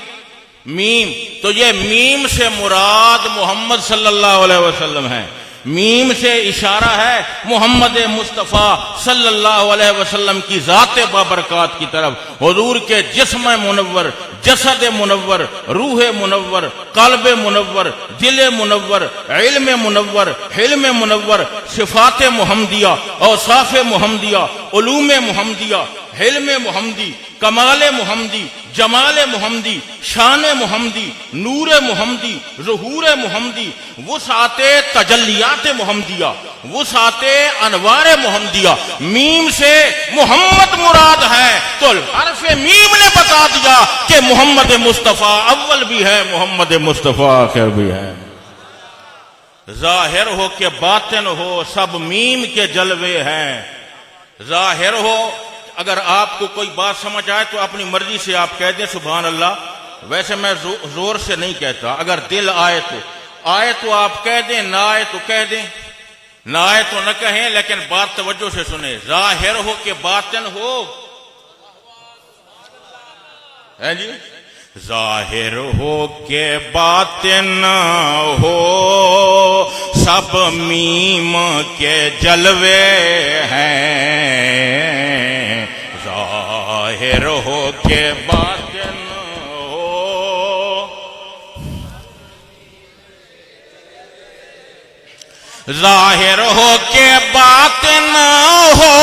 मीम। तो ये मीम से मुराद मोहम्मद सल्लल्लाहु अलैहि वसल्लम है। मीम से इशारा है मोहम्मद मुस्तफ़ा सल्लल्लाहु अलैहि वसल्लम की ज़ात बाबरकात की तरफ। हुजूर के जिस्म मुनव्वर, जसद मुनव्वर, रूह मुनव्वर, कल्ब मुनव्वर, दिल मुनव्वर, इल्म मुनव्वर, हिल्म मुनव्वर, सिफात मुहम्मदिया, औसाफ मुहम्मदिया, उलूम मुहम्मदिया, हिल्म मुहम्मदी, कमाल मुहम्मदी, जमाल मुहम्मदी, शान मुहम्मदी, नूर मुहम्मदी, ज़हूर मुहम्मदी, वुसाते तजल्लियात मुहम्मदिया, वुसाते अनवार मुहम्मदिया। मीम से मोहम्मद मुराद है तो हर्फ मीम ने बता दिया कि मोहम्मद मुस्तफ़ा अव्वल भी है, मोहम्मद मुस्तफ़ा आखिर भी है। जाहिर हो के बातिन हो, सब मीम के जलवे हैं। जाहिर हो, अगर आपको कोई बात समझ आए तो अपनी मर्जी से आप कह दें सुभान अल्लाह। वैसे मैं जोर से नहीं कहता, अगर दिल आए तो आप कह दें, ना आए तो कह दें, ना आए तो न कहें, लेकिन बात तवज्जो से सुने। जाहिर हो के बातिन हो, है जी, जाहिर हो के बातिन हो, सब मीम के जलवे हैं। जाहिर हो के बातिन हो, जाहिर हो के बातिन हो,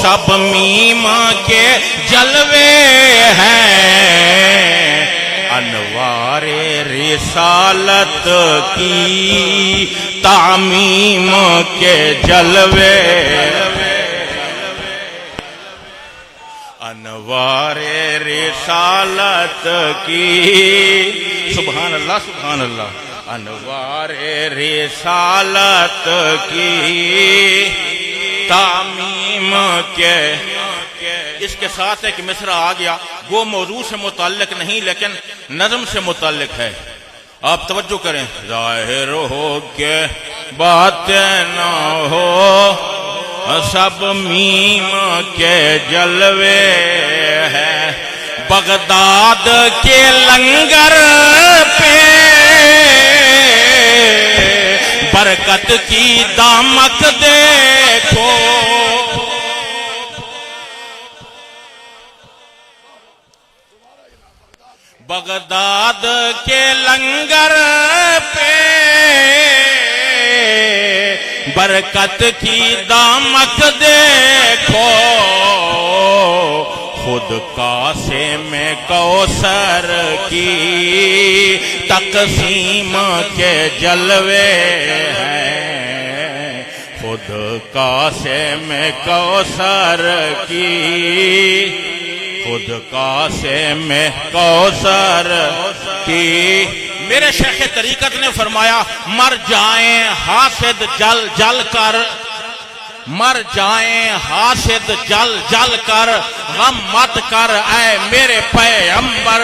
सब मीम के जलवे हैं। अनवारे रिसालत की तामीम के जलवे, अनवारे रिसालत की, सुभान अल्लाह सुभान अल्लाह, अनवारे रिसालत की तामीम के। इसके साथ एक मिसरा आ गया, वो मौजू से मुताल्लिक नहीं लेकिन नज़म से मुताल्लिक है। आप तवज्जो करें। जाहिर हो के बातें न हो, सब मीम के जलवे हैं। बगदाद के लंगर पे बरकत की दामक देखो, बगदाद के लंगर पे बरकत की दामक देखो। खुद कासे में कौसर की तकसीम के जलवे हैं। खुद कासे में कौसर की, खुद कासे में कौसर की। मेरे शेख तरीकत ने फरमाया, मर जाएं हासिद जल जल कर, मर जाएं हासिद जल जल कर, गम मत कर ऐ मेरे पैगंबर।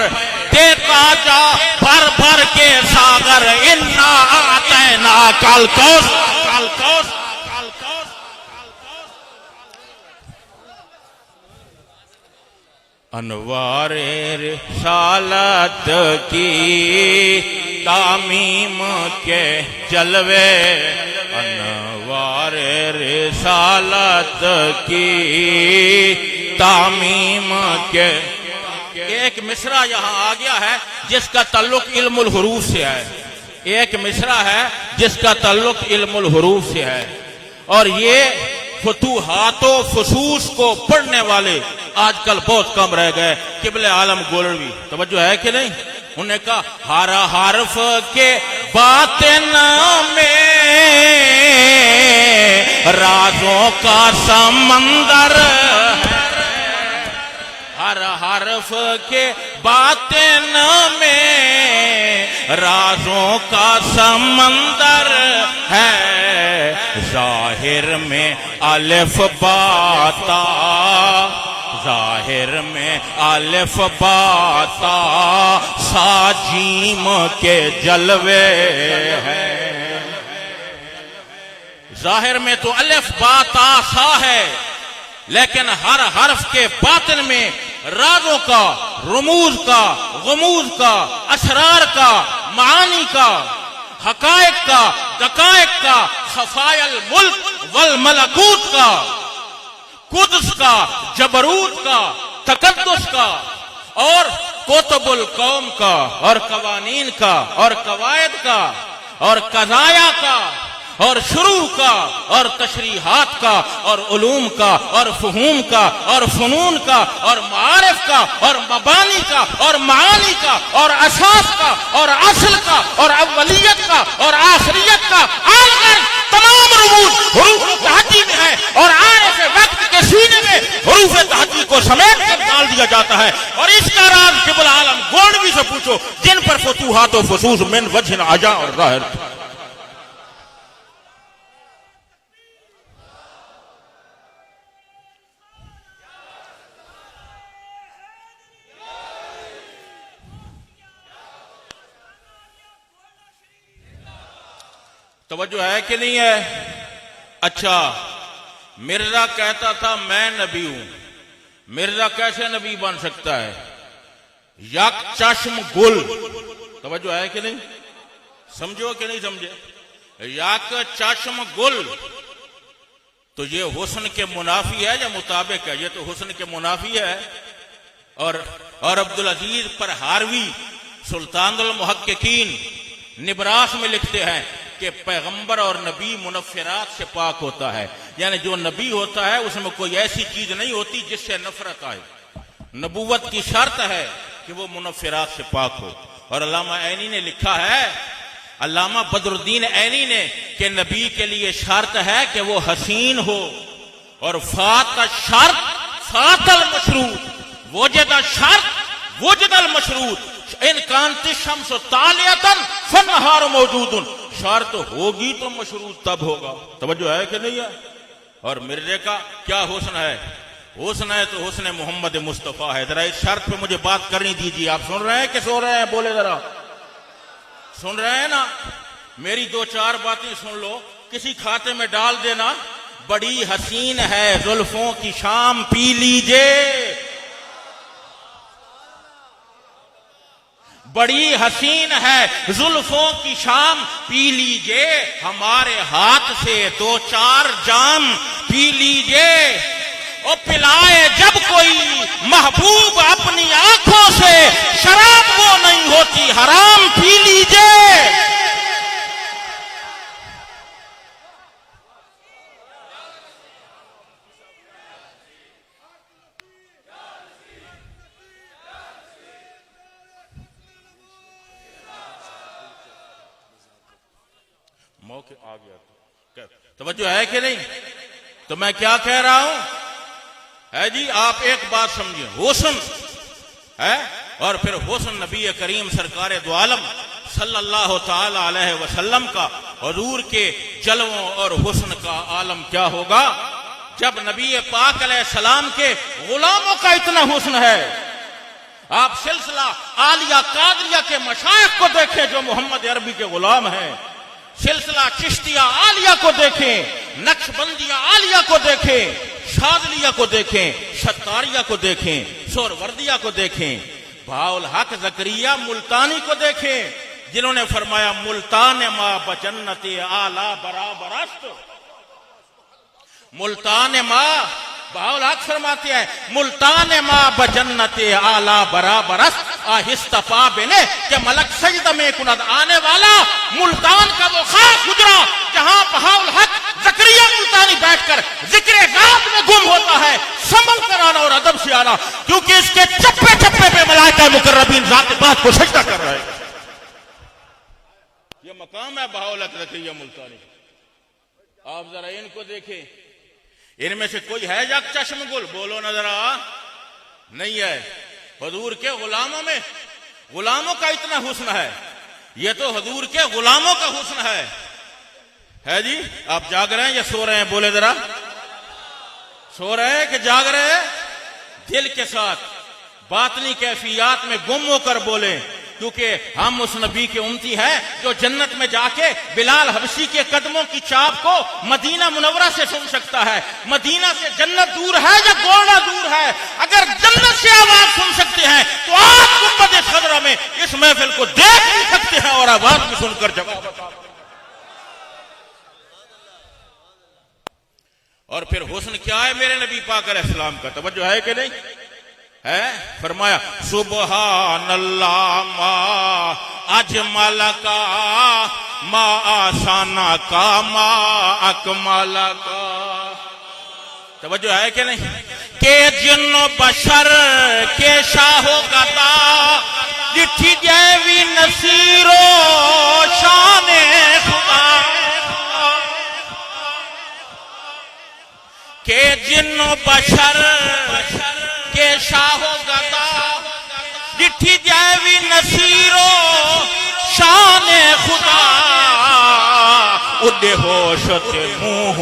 देता जा भर भर के सागर, इन्ना आतैना कल कौस कल कौस कल कौस। अनवारे रिसालत की तामीम के जलवे, अनवारे रिसालत की तामीम के। एक मिसरा यहाँ आ गया है जिसका ताल्लुक इल्मुल हुरूफ से है। एक मिसरा है जिसका ताल्लुक इल्मुल हुरूफ से है। और ये फतूहातो फसूस को पढ़ने वाले आजकल बहुत कम रह गए। किबले आलम गोलवी तवज्जो है कि नहीं? उन्हें कहा हर हर्फ के बातिन में राजों का समंदर, हर हर्फ के बातिन में राजों का समंदर है। जाहिर में अलिफ बाता, जाहिर में अलिफ बाता साजीम के जलवे हैं। जाहिर में तो अलिफ बाता सा है, लेकिन हर हर्फ के बातिन में राजों का, रुमूज का, गुमूज का, असरार का, मानी का, हकायक का, दकायक का, खफायल मुल्क वल मलकूत का, कुद्स का, जबरूत का, तकद्दुस का, और कोतबुल कौम का, और कवानीन का, और कवायद का, और कज़ाया का, और शुरू का, और तशरीहात का, और उलूम का, और फहूम का, और फनून का, और मारिफ का, और मबानी का, और मानी का, और असास का, और असल का, और अव्वलियत का, और आखिरियत का, तमाम रुमूज हुरूफ तहज्जी में है। और आरिफ वक्त के सीने में हुरूफ तहज्जी को समेट कर डाल दिया जाता है। और इसका राज किबुल आलम गोल्डवी से पूछो, जिन पर फतूहात व फसूस मिन वजह आजा और ज़ाहिर। तवज्जो है कि नहीं है? अच्छा, मिर्जा कहता था मैं नबी हूं। मिर्जा कैसे नबी बन सकता है? यक चश्म गुल, तवज्जो है कि नहीं? समझो कि नहीं समझे? यक चश्म गुल, तो ये हुस्न के मुनाफी है या मुताबिक है? ये तो हुस्न के मुनाफी है। और अब्दुल अजीज पर हारवी सुल्तानुल मुहक्किकीन निबरास में लिखते हैं कि पैगंबर और नबी मुनफ्फिरात से पाक होता है। यानी जो नबी होता है उसमें कोई ऐसी चीज नहीं होती जिससे नफरत आए। नबूवत की शर्त है कि वो मुनफ्फिरात से पाक हो। और अल्लामा ऐनी ने लिखा है, अल्लामा बदरुद्दीन ऐनी ने, कि नबी के लिए शर्त है कि वो हसीन हो। और फात शर्त फातल मशरूत, वजदा शर्त वजदल मशरूत, इन कांति शम्स तालियतन फनहार मौजूदुन, शर्त होगी तो मशरूत तब होगा। तवज्जो है कि नहीं है? और मिर्जे का क्या हुस्न है? हुस्न है तो हुस्न मोहम्मद मुस्तफा है। जरा इस शर्त पे मुझे बात करनी दीजिए। आप सुन रहे हैं कि सो रहे हैं? बोले जरा, सुन रहे हैं ना? मेरी दो चार बातें सुन लो, किसी खाते में डाल देना। बड़ी हसीन है जुल्फों की शाम पी लीजिए, बड़ी हसीन है जुल्फों की शाम पी लीजिए, हमारे हाथ से दो चार जाम पी लीजिए। और पिलाए जब कोई महबूब अपनी आंखों से, शराब वो नहीं होती हराम पी लीजिए। मौके आ गया। तवज्जो है कि नहीं? तो मैं क्या कह रहा हूं है जी, आप एक बात समझिए, हुस्न है। और फिर हुस्न नबी करीम सरकार दो आलम सल्लल्लाहु ताला अलैहि वसल्लम का, हुजूर के जलवों और हुस्न का आलम क्या होगा जब नबी पाक अलैहिस्सलाम के गुलामों का इतना हुस्न है। आप सिलसिला आलिया कादरिया के मशाइख को देखें जो मोहम्मद अरबी के गुलाम हैं, सिलसिला चिश्तिया आलिया को देखें, नक्शबंदिया आलिया को देखें, शादलिया को देखें, शतारिया को देखें, सोरवर्दिया को देखें, भाउल हक जकरिया मुल्तानी को देखें, जिन्होंने फरमाया मुल्तान मा बजन्नते आला बराबरस्त। मुल्तान मा, भाउल हक फरमाते हैं, मुल्तान मा बजन्नते आला बराबरस्त आहिस्तफा बेने के मलक सजदा में कुनद आने वाला मुल्तान का वो खास गुजरा जहां बहाउल हक जकरिया मुल्तानी बैठकर जिक्र गात में गुम होता है। संभल कर आना और अदब से आना, क्योंकि इसके चप्पे चप्पे पे मलाइका मुकर्रबीन जात बात को सजदा कर रहे हैं। ये मकाम है बहाउल हक जकरिया मुल्तानी। आप जरा इनको देखें, इनमें से कोई है जग चश्म गुल? बोलो ना जरा। नहीं है। हुजूर के गुलामों में, गुलामों का इतना हुस्न है। ये तो हुजूर के गुलामों का हुस्न है जी। आप जाग रहे हैं या सो रहे हैं? बोले जरा, सो रहे हैं कि जाग रहे हैं? दिल के साथ बातनी कैफियत में गुम होकर बोले, क्योंकि हम उस नबी के उम्मती हैं जो जन्नत में जाके बिलाल हबशी के कदमों की चाप को मदीना मुनव्वरा से सुन सकता है। मदीना से जन्नत दूर है या गोला दूर है? अगर जन्नत से आवाज सुन सकते हैं तो आज गुंबद खजरा में इस महफिल को देख भी सकते हैं और आवाज भी सुनकर जवाब बता। और फिर हुस्न क्या है मेरे नबी पाक अलैहिस्सलाम का, तवज्जो है कि नहीं है? फरमाया सुबहानल्लाह मा अजमल का मा आसाना का मा अकमल का। तवज्जो है कि नहीं? के जिन्नो बशर के शाहो गदा जिठी जैवी नसीरो शाने खुदा के जिन्नो बशर के शाहो गदा जिठी जैवी नसीरो शाने खुदा उदे होश ते मुंह।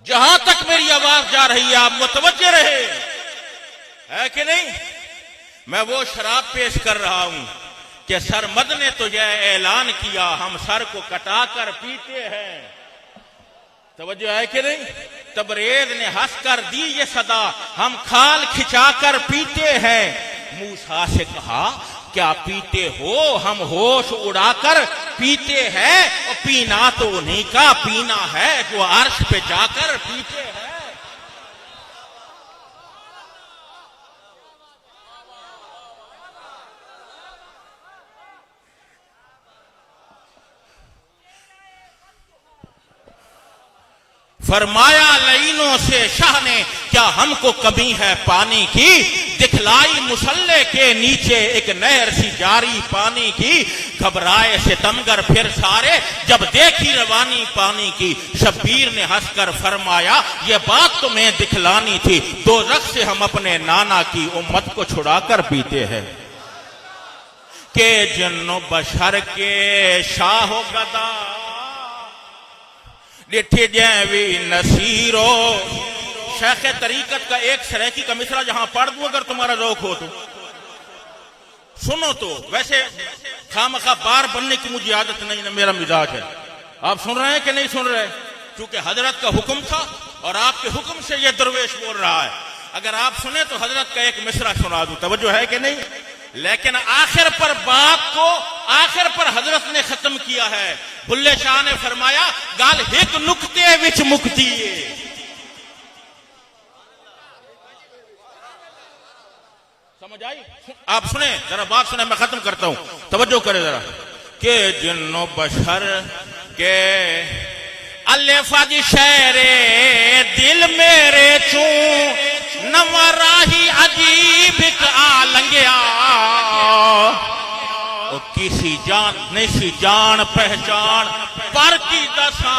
जहां तक मेरी आवाज जा रही है आप मुतवज्जे रहे, है कि नहीं? मैं वो शराब पेश कर रहा हूं कि सरमद ने तो यह ऐलान किया हम सर को कटाकर पीते हैं। तवज्जो है कि नहीं? तबरेज ने हंसकर दी ये सदा हम खाल खिंचाकर पीते हैं। मूसा से कहा क्या पीते हो? हम होश उड़ाकर पीते हैं। और पीना तो उन्हीं का पीना है जो अर्श पे जाकर पीते हैं। फरमाया लईनों से शाह ने क्या हमको कमी है पानी की? दिखलाई मुसल्ले के नीचे एक नहर सी जारी पानी की। घबराए सितमगर फिर सारे जब देखी रवानी पानी की। शब्बीर ने हंसकर फरमाया ये बात तुम्हें दिखलानी थी। दोज़ख से हम अपने नाना की उम्मत को छुड़ाकर पीते हैं। के जन्नो बशर के शाहो गदा डिठी जैवी नसीरो। शेख तरीकत का एक सरेकी का मिसरा जहां पढ़ दूं अगर तुम्हारा रौक हो तो सुनो। तो वैसे खामखा बार बनने की मुझे आदत नहीं ना, मेरा मिजाज है। आप सुन रहे हैं कि नहीं सुन रहे? क्योंकि हजरत का हुक्म था और आपके हुक्म से यह दरवेश बोल रहा है। अगर आप सुने तो हजरत का एक मिसरा सुना दूं, तवज्जो है कि नहीं? लेकिन आखिर पर बात को आखिर पर हजरत ने खत्म किया है। बुल्ले शाह ने फरमाया गाल हिक नुक्ते विच मुक्ति। समझ आई? आप सुने जरा, बात सुने, मैं खत्म करता हूं, तवज्जो करे जरा। के जिन्नो बशर के अल्लेफज शेरे दिल मेरे चू नवराही अजीब आ लंघिया। किसी जान नहीं जान पहचान पर की दसा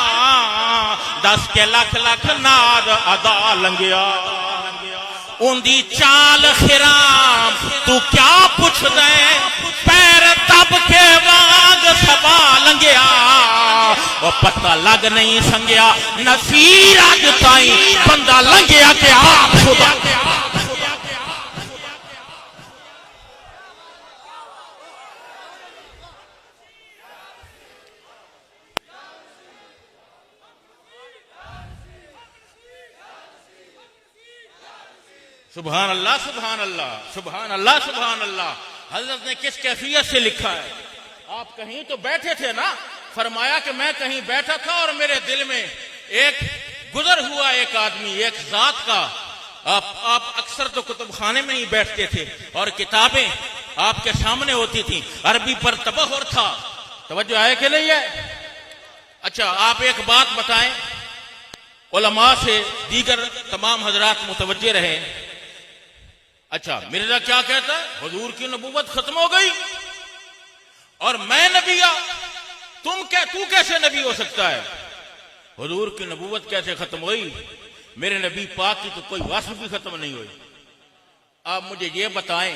दस के लख लख नाद अदा लंघिया। उंदी चाल खिराम तू क्या पुछ दे पैर तब के वाग सबा लंघिया। वो पता लग नहीं संगया नसीर अज ताई बंदा लंघिया के आप खुदा। सुभान अल्लाह सुभान अल्लाह सुभान अल्लाह सुभान अल्लाह। हजरत ने किस कैफियत से लिखा है? आप कहीं तो बैठे थे ना? फरमाया कि मैं कहीं बैठा था और मेरे दिल में एक गुजर हुआ एक आदमी, एक जात का। आप अक्सर तो कुतुबखाने में ही बैठते थे और किताबें आपके सामने होती थी। अरबी पर तबहुर था, तवज्जो है कि नहीं है? अच्छा, आप एक बात बताएं, उलमा से दीगर तमाम हजरात मुतवज्जे रहे। अच्छा, मिर्जा क्या कहता है? हुजूर की नबूवत खत्म हो गई और मैं नबिया, तू कैसे नबी हो सकता है? हुजूर की नबूवत कैसे खत्म हुई? मेरे नबी पाक की तो कोई वास्फ भी खत्म नहीं हुई। आप मुझे ये बताएं,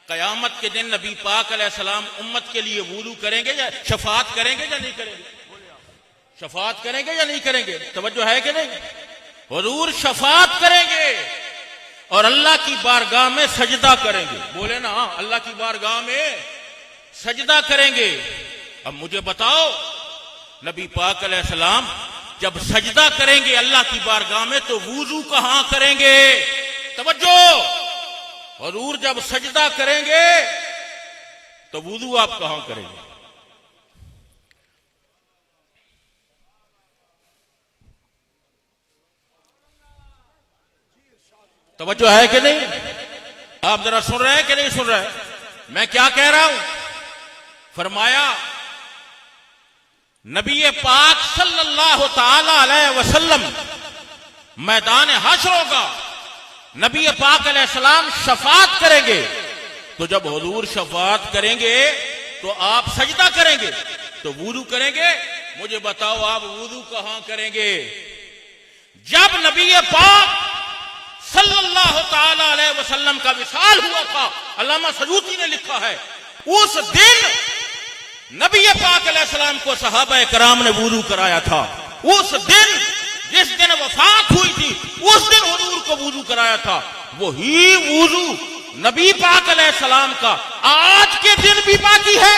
कयामत के दिन नबी पाक अलैहिस्सलाम उम्मत के लिए वुजू करेंगे या शफाअत करेंगे या नहीं करेंगे? शफाअत करेंगे या नहीं करेंगे? तवज्जो है कि नहीं? हुजूर शफात करेंगे और अल्लाह की बारगाह में सजदा करेंगे। बोले ना, अल्लाह की बारगाह में सजदा करेंगे। अब मुझे बताओ, नबी पाक अलैहिस्सलाम जब सजदा करेंगे अल्लाह की बारगाह में तो वुजू कहां करेंगे? तवज्जो, हुजूर जब सजदा करेंगे तो वुजू आप कहां करेंगे? तवज्जो है कि नहीं? आप जरा सुन रहे हैं कि नहीं सुन रहे हैं? मैं क्या कह रहा हूं? फरमाया नबी पाक सल्लल्लाहु ताला अलैहि वसल्लम मैदान हश्र होगा, नबी पाक अलैहिस्सलाम शफात करेंगे। तो जब हुजूर शफात करेंगे तो आप सजदा करेंगे, तो वुजू करेंगे। मुझे बताओ आप वुजू कहां करेंगे? जब नबी पाक सल्लल्लाहु ताला अलैहि वसल्लम का विसाल हुआ था, अल्लामा सयूती ने लिखा है, उस दिन नबी पाक अलैहिस्सलाम को सहाबा कराम ने वुजू कराया था। उस दिन, जिस दिन वफात हुई थी, उस दिन हुजूर को वुजू कराया था। वही वुजू नबी पाक अलैहिस्सलाम का आज के दिन भी बाकी है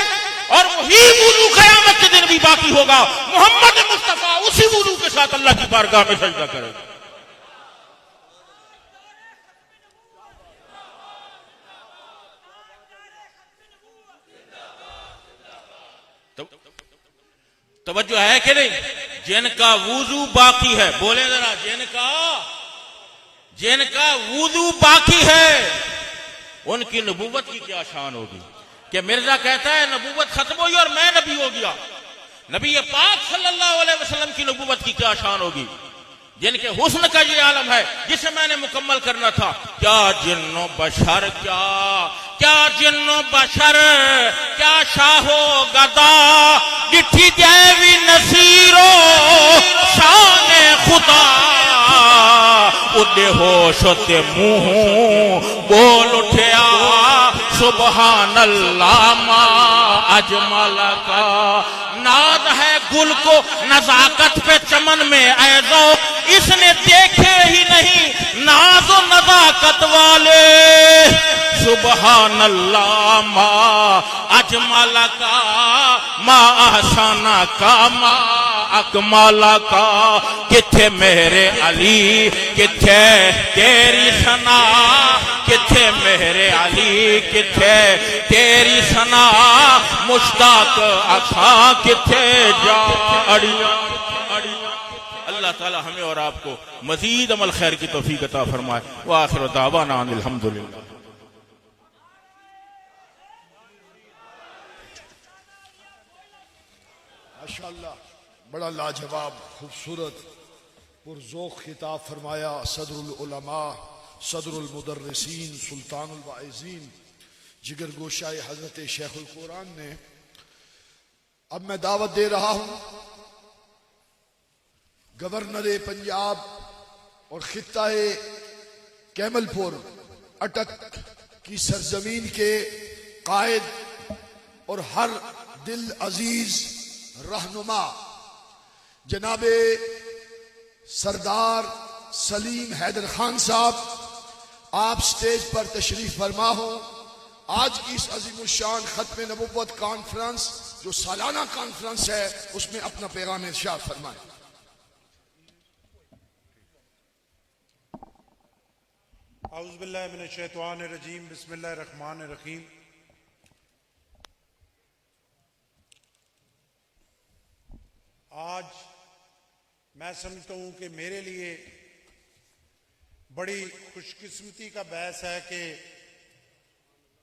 और वही वुजू क़यामत के दिन भी बाकी होगा। मोहम्मद मुस्तफा उसी वुजू के साथ अल्लाह की बारगाह में सजदा करेगा। तवज्जो है कि नहीं? जिनका वुजू बाकी है, बोले जरा, जिनका वुजू बाकी है उनकी नबूवत की क्या शान होगी? कि मिर्जा कहता है नबूवत खत्म हुई और मैं नबी हो गया। नबी पाक सल्लल्लाहु अलैहि वसल्लम की नबूवत की क्या शान होगी? जिनके हुस्न का ये आलम है जिसे मैंने मुकम्मल करना था। क्या जिन्नो बशर, क्या जिन्नो बशर, क्या शाहो गदा, डिठी देवी नसीरो शाने खुदा, उदे होश ते मुंह बोल उठया सुबहान अल्लाह मा अजमल का। नाज है गुल को नजाकत पे चमन में ऐजो, इसने देखे ही नहीं नाजो नजाकत वाले। सुबहान अल्लाह मा अजमल का, मा अहसाना का, मा अकमाला का। किथे मेरे अली, किथे तेरी सना, किथे मेरे अली, किथे तेरी सना। मुश्ताक अखा किथे जाड़िया। अल्लाह ताला हमें और आपको मजीद अमल खैर की तौफीक अता फरमाए। व आखिर दावाना अनिल हम्दुलिल्लाह। माशाअल्लाह, बड़ा लाजवाब, खूबसूरत, पुरज़ोक़ खिताब फरमाया सदरुल उलमा, सदरुल मुदर्रिसीन, सुल्तानुल वाइज़ीन, जिगर गोशाए हजरत शेखुल कुरान ने। अब मैं दावत दे रहा हूं गवर्नर पंजाब और खित्ताए कैमलपुर अटक की सरजमीन के कायद और हर दिल अजीज रहनुमा जनाबे सरदार सलीम हैदर खान साहब, आप स्टेज पर तशरीफ फरमा हो। आज की इस अजीमुशान खत्म नबुव्वत कॉन्फ्रेंस जो सालाना कॉन्फ्रेंस है, उसमें अपना पैगाम इरशाद फरमाए। औज़ुबिल्लाहि मिनश्शैतानिर्रजीम, बिस्मिल्लाहिर्रहमानिर्रहीम। आज मैं समझता हूं कि मेरे लिए बड़ी खुशकिस्मती का बहस है कि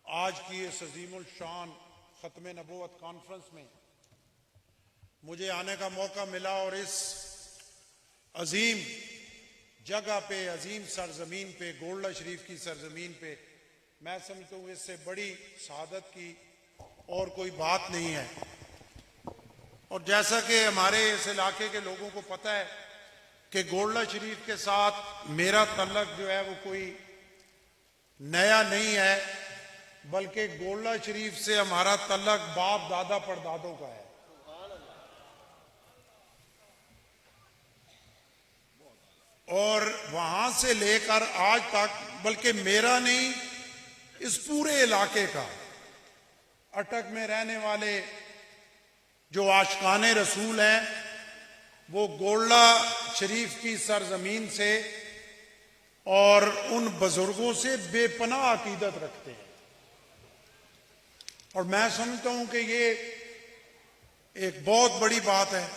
आज की इस अजीमुल शान खत्म नबूवत कॉन्फ्रेंस में मुझे आने का मौका मिला और इस अजीम जगह पे, अजीम सरजमीन पे, गोल्डा शरीफ की सरजमीन पे मैं समझता हूँ इससे बड़ी शहादत की और कोई बात नहीं है। और जैसा कि हमारे इस इलाके के लोगों को पता है कि गोल्डा शरीफ के साथ मेरा तल्लक जो है वो कोई नया नहीं है, बल्कि गोल्डा शरीफ से हमारा तल्लक बाप दादा परदादों का है। और वहां से लेकर आज तक, बल्कि मेरा नहीं, इस पूरे इलाके का, अटक में रहने वाले जो आशिकाने रसूल हैं, वो गोल्डा शरीफ की सरजमीन से और उन बुजुर्गों से बेपनाह अकीदत रखते हैं। और मैं समझता हूं कि ये एक बहुत बड़ी बात है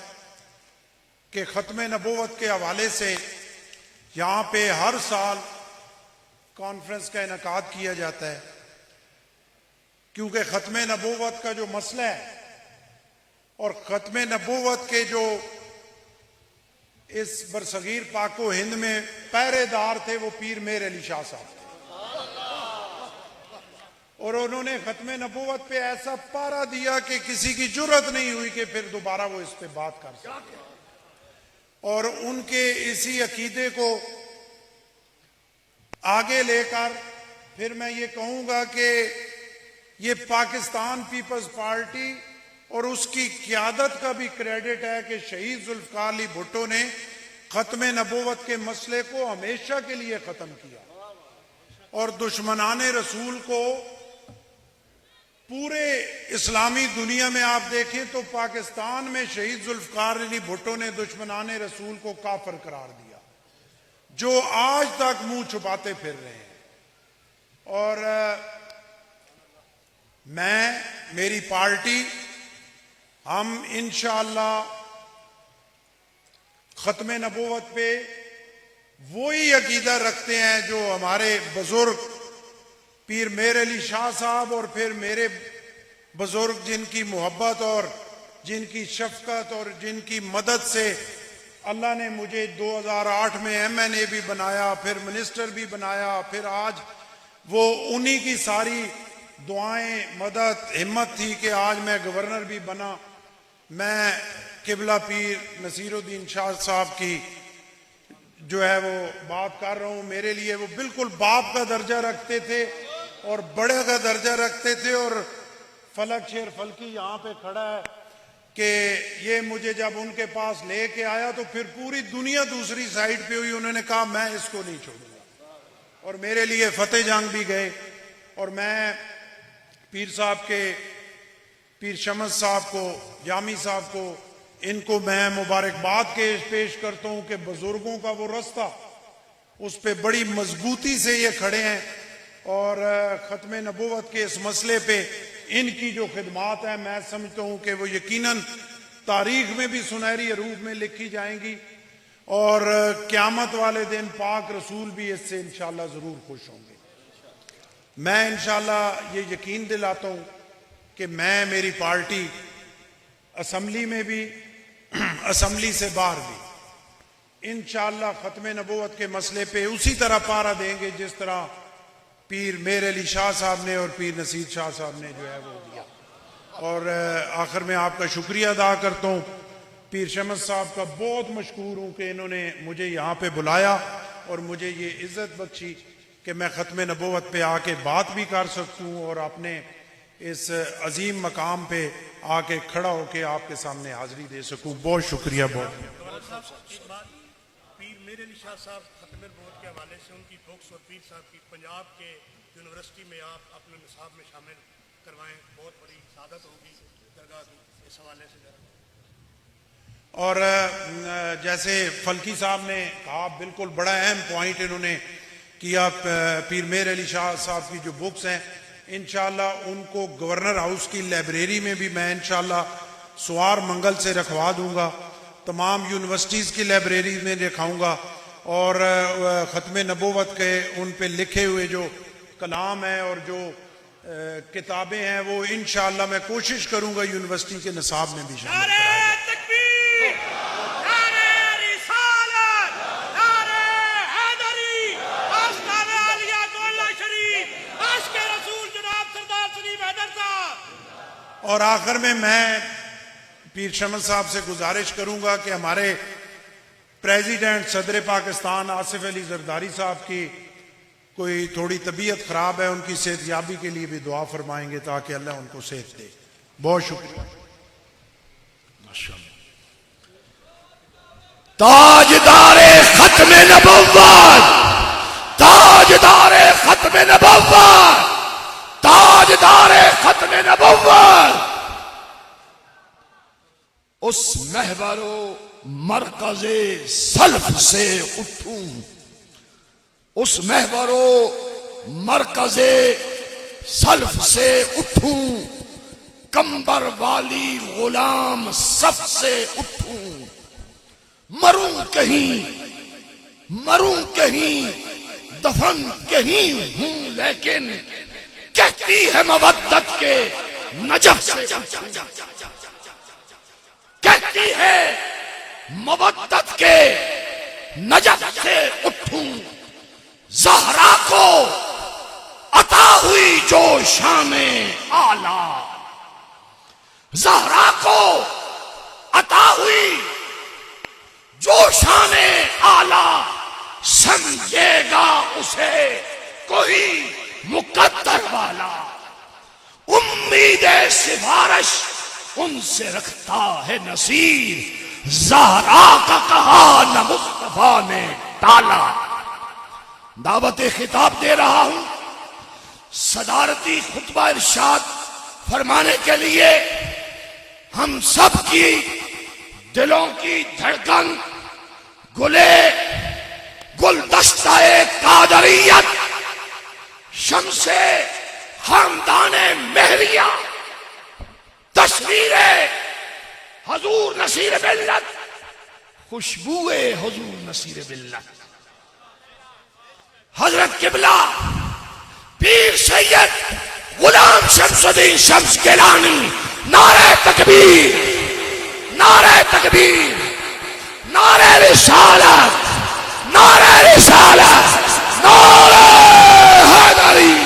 कि खत्म नबूवत के हवाले से यहां पे हर साल कॉन्फ्रेंस का इनेकाद किया जाता है, क्योंकि खत्म नबूवत का जो मसला है और खत्म नबूवत के जो इस बरसगीर पाको हिंद में पहरेदार थे वो पीर मेर अली शाह साहब थे। और उन्होंने खत्म नबूवत पे ऐसा पारा दिया कि किसी की जुर्रत नहीं हुई कि फिर दोबारा वो इस पे बात कर सके। और उनके इसी अकीदे को आगे लेकर फिर मैं ये कहूंगा कि ये पाकिस्तान पीपल्स पार्टी और उसकी क़यादत का भी क्रेडिट है कि शहीद जुल्फ़िकार अली भुट्टो ने खत्म नबूवत के मसले को हमेशा के लिए खत्म किया और दुश्मनाने रसूल को पूरे इस्लामी दुनिया में आप देखें तो पाकिस्तान में शहीद जुल्फ़िकार अली भुट्टो ने दुश्मनाने रसूल को काफिर करार दिया, जो आज तक मुंह छुपाते फिर रहे हैं। और मेरी पार्टी, हम इंशाअल्लाह खत्म नबूवत पे वही अकीदा रखते हैं जो हमारे बुजुर्ग पीर मेर अली शाह साहब और फिर मेरे बुजुर्ग जिनकी मोहब्बत और जिनकी शफकत और जिनकी मदद से अल्लाह ने मुझे 2008 में MNA भी बनाया, फिर मिनिस्टर भी बनाया, फिर आज वो उन्हीं की सारी दुआएं, मदद, हिम्मत थी कि आज मैं गवर्नर भी बना। मैं किबला पीर नसीरुद्दीन शाह साहब की जो है वो बात कर रहा हूं, मेरे लिए वो बिल्कुल बाप का दर्जा रखते थे और बड़े का दर्जा रखते थे। और फलक शेर फलकी यहाँ पे खड़ा है कि ये मुझे जब उनके पास लेके आया तो फिर पूरी दुनिया दूसरी साइड पे हुई, उन्होंने कहा मैं इसको नहीं छोड़ूंगा। और मेरे लिए फतेह जंग भी गए। और मैं पीर साहब के, पीर शमस साहब को, जामी साहब को, इनको मैं मुबारकबाद के पेश करता हूं कि बुजुर्गों का वो रास्ता, उस पे बड़ी मजबूती से ये खड़े हैं। और खत्म नबूवत के इस मसले पे इनकी जो खिदमात है, मैं समझता हूं कि वो यकीनन तारीख में भी सुनहरी रूप में लिखी जाएंगी और क़यामत वाले दिन पाक रसूल भी इससे इंशाअल्लाह जरूर खुश होंगे। मैं इंशाअल्लाह ये यकीन दिलाता हूं कि मैं, मेरी पार्टी असम्बली में भी, असम्बली से बाहर भी इंशाअल्लाह खत्म नबूवत के मसले पे उसी तरह पारा देंगे जिस तरह पीर मेर अली शाह साहब ने और पीर नसीर शाह साहब ने जो है वो दिया। और आखिर में आपका शुक्रिया अदा करता हूँ, पीर शमस साहब का बहुत मशकूर हूँ कि इन्होंने मुझे यहाँ पे बुलाया और मुझे ये इज्जत बख्शी कि मैं खत्म नबूवत पे आके बात भी कर सकूँ और अपने इस अजीम मकाम पे आके खड़ा होके आपके सामने हाजिरी दे सकूँ। बहुत शुक्रिया। बहुत पीर मेर अली शाह साहब खत्म नबूवत के हवाले से उनकी बुक्स और पीर साहब की पंजाब के यूनिवर्सिटी में आप अपने निसाब में शामिल करवाएं, बहुत बड़ी सादत होगी दरगाह की इस हवाले से। और जैसे फलकी साहब ने कहा, बिल्कुल बड़ा अहम पॉइंट इन्होंने किया, पीर मेर अली शाह साहब की जो बुक्स हैं इंशाअल्लाह उनको गवर्नर हाउस की लाइब्रेरी में भी मैं इंशाअल्लाह सुवार मंगल से रखवा दूंगा, तमाम यूनिवर्सिटीज़ की लाइब्रेरी में रखाऊंगा। और ख़त्म नबूवत के उन पे लिखे हुए जो कलाम हैं और जो किताबें हैं वो इंशाअल्लाह मैं कोशिश करूंगा यूनिवर्सिटी के निसाब में भी शामिल कराया जाए। और आखिर में मैं पीर शमस साहब से गुजारिश करूंगा कि हमारे प्रेसिडेंट सदर पाकिस्तान आसिफ अली जरदारी साहब की कोई थोड़ी तबीयत खराब है, उनकी सेहतयाबी के लिए भी दुआ फरमाएंगे ताकि अल्लाह उनको सेहत दे। बहुत शुक्रिया। ताजदारे खत्म नबुव्वत, ताजदारे खत्म नबुव्वत, ताजदारे खत्म नबुव्वत। उस महबरो मरकज़े सल्फ से उठूं, उस महबरो मरकज़े सल्फ से उठूं, कंबर वाली गुलाम सफ से उठूं। मरूं कहीं दफन कहीं हूं, लेकिन कहती है मवद्दत के नजफ से, कहती है मवद्दत के नजफ से उठूं। ज़हरा को अता हुई जो शाने आला, ज़हरा को अता हुई जो शाने आला, समझेगा उसे कोई मुकद्दर वाला। उम्मीद सिफारिश उनसे रखता है नसीर, ज़हरा का कहा न मुस्तफा ने टाला। दावत खिताब दे रहा हूं सदारती खुतबा इरशाद फरमाने के लिए। हम सब की दिलों की धड़कन गुले गुलदस्ता-ए कादरियत, शम्से खानदाने महरिया, तस्वीरे हुजूर नसीर मिल्लत, खुशबुए हुजूर नसीर मिल्लत। हजरत किबला पीर सैयद गुलाम शमसुद्दीन शम्स गिलानी, नारे तकबीर, नारे तकबीर, नारे रिसालत, नारे रिसालत, नारे हैदरी।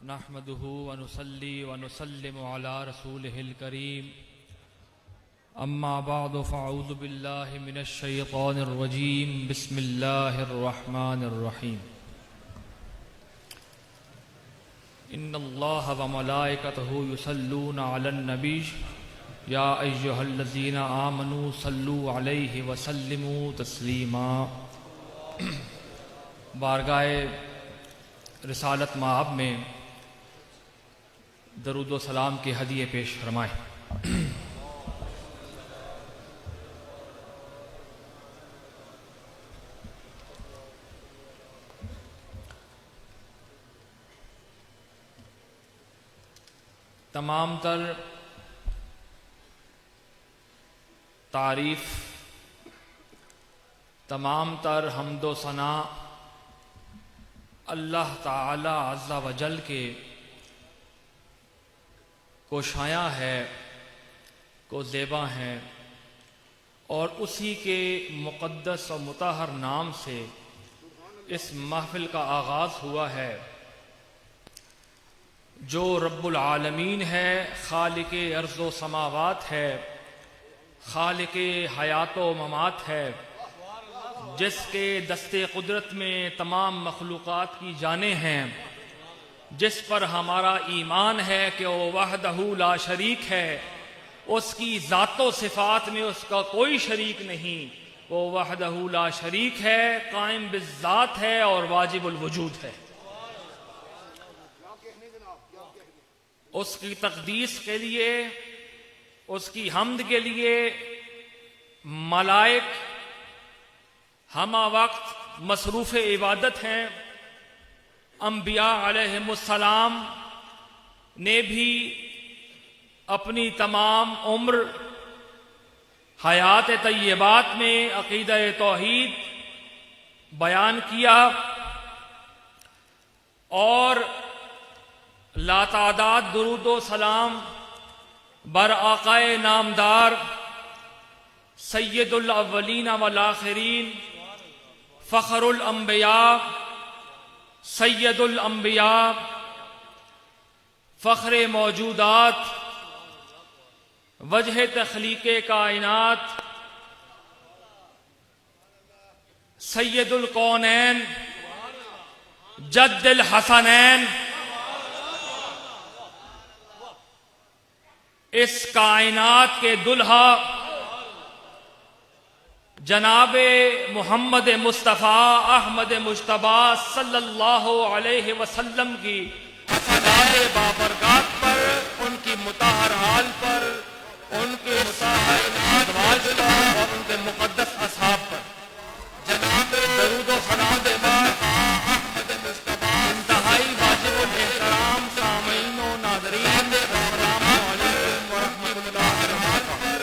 नहमदुहु व नुसल्ली व नुसल्लिमु अला रसूलिहिल करीम, अम्मा बअदु फ़अऊज़ु बिल्लाहि मिनश शैतानिर रजीम, बिस्मिल्लाहिर रहमानिर रहीम। इन्नल्लाह व मलाइकतहु युसल्लूना अलन नबी, या अय्युहल्लज़ीना आमनू सल्लू अलैहि व सल्लिमू तस्लीमा। बारगाहे रिसालत माब में दरूद व सलाम के हदिये पेश फरमाए। तमाम तर तारीफ, तमाम तर हम्दो सना अल्लाह ताला अज़्ज़ा वजल के को शाया है, को ज़ेबा हैं, और उसी के मुक़द्दस और मुताहर नाम से इस महफ़िल का आगाज़ हुआ है। जो रब्बुल आलमीन है, खालिके अर्ज़ व समावात है, खालिके हयात व ममात है, जिसके दस्ते कुदरत में तमाम मखलूक़ात की जाने हैं, जिस पर हमारा ईमान है कि वो वहदहू ला शरीक है, उसकी ज़ातो सिफ़ात में उसका कोई शरीक नहीं, वो वहदहू ला शरीक है, कायम बिज़्ज़ात है और वाजिबुल वजूद है। उसकी तक़दीस के लिए, उसकी हम्द के लिए मलाइक हमा वक्त मसरूफ़ इबादत हैं। अंबिया अलैहिमुस्सलाम ने भी अपनी तमाम उम्र हयात तय्यबात में अक़ीदा तौहीद बयान किया, और लातादाद दुरूदो सलाम बर आकाए नामदार सैयदुल अव्वलीन वल आखिरीन फ़ख्रुल अंबिया सैयदुल अंबिया फ़ख्रे मौजूदात वजह तख्लीक़े कायनात सैयदुल कौनैन जद्दुल हसनैन इस कायनात के दुल्हा जनाबे मोहम्मद मुस्तफ़ा अहमद मुश्तबा सल्लल्लाहु अलैहि वसल्लम की सलात बाबरकात पर, उनकी मुताहर हाल पर, उनके मुताहर अज़वाज पर और उनके मुक़द्दस अस्हाब पर जनाब दरूद व सलाम के बाद अहमद मुश्तबा इंतहाई वाजिबुल एहतराम सामीन व नाज़रीन अस्सलामु अलैकुम व रहमतुल्लाहि व बरकातहू।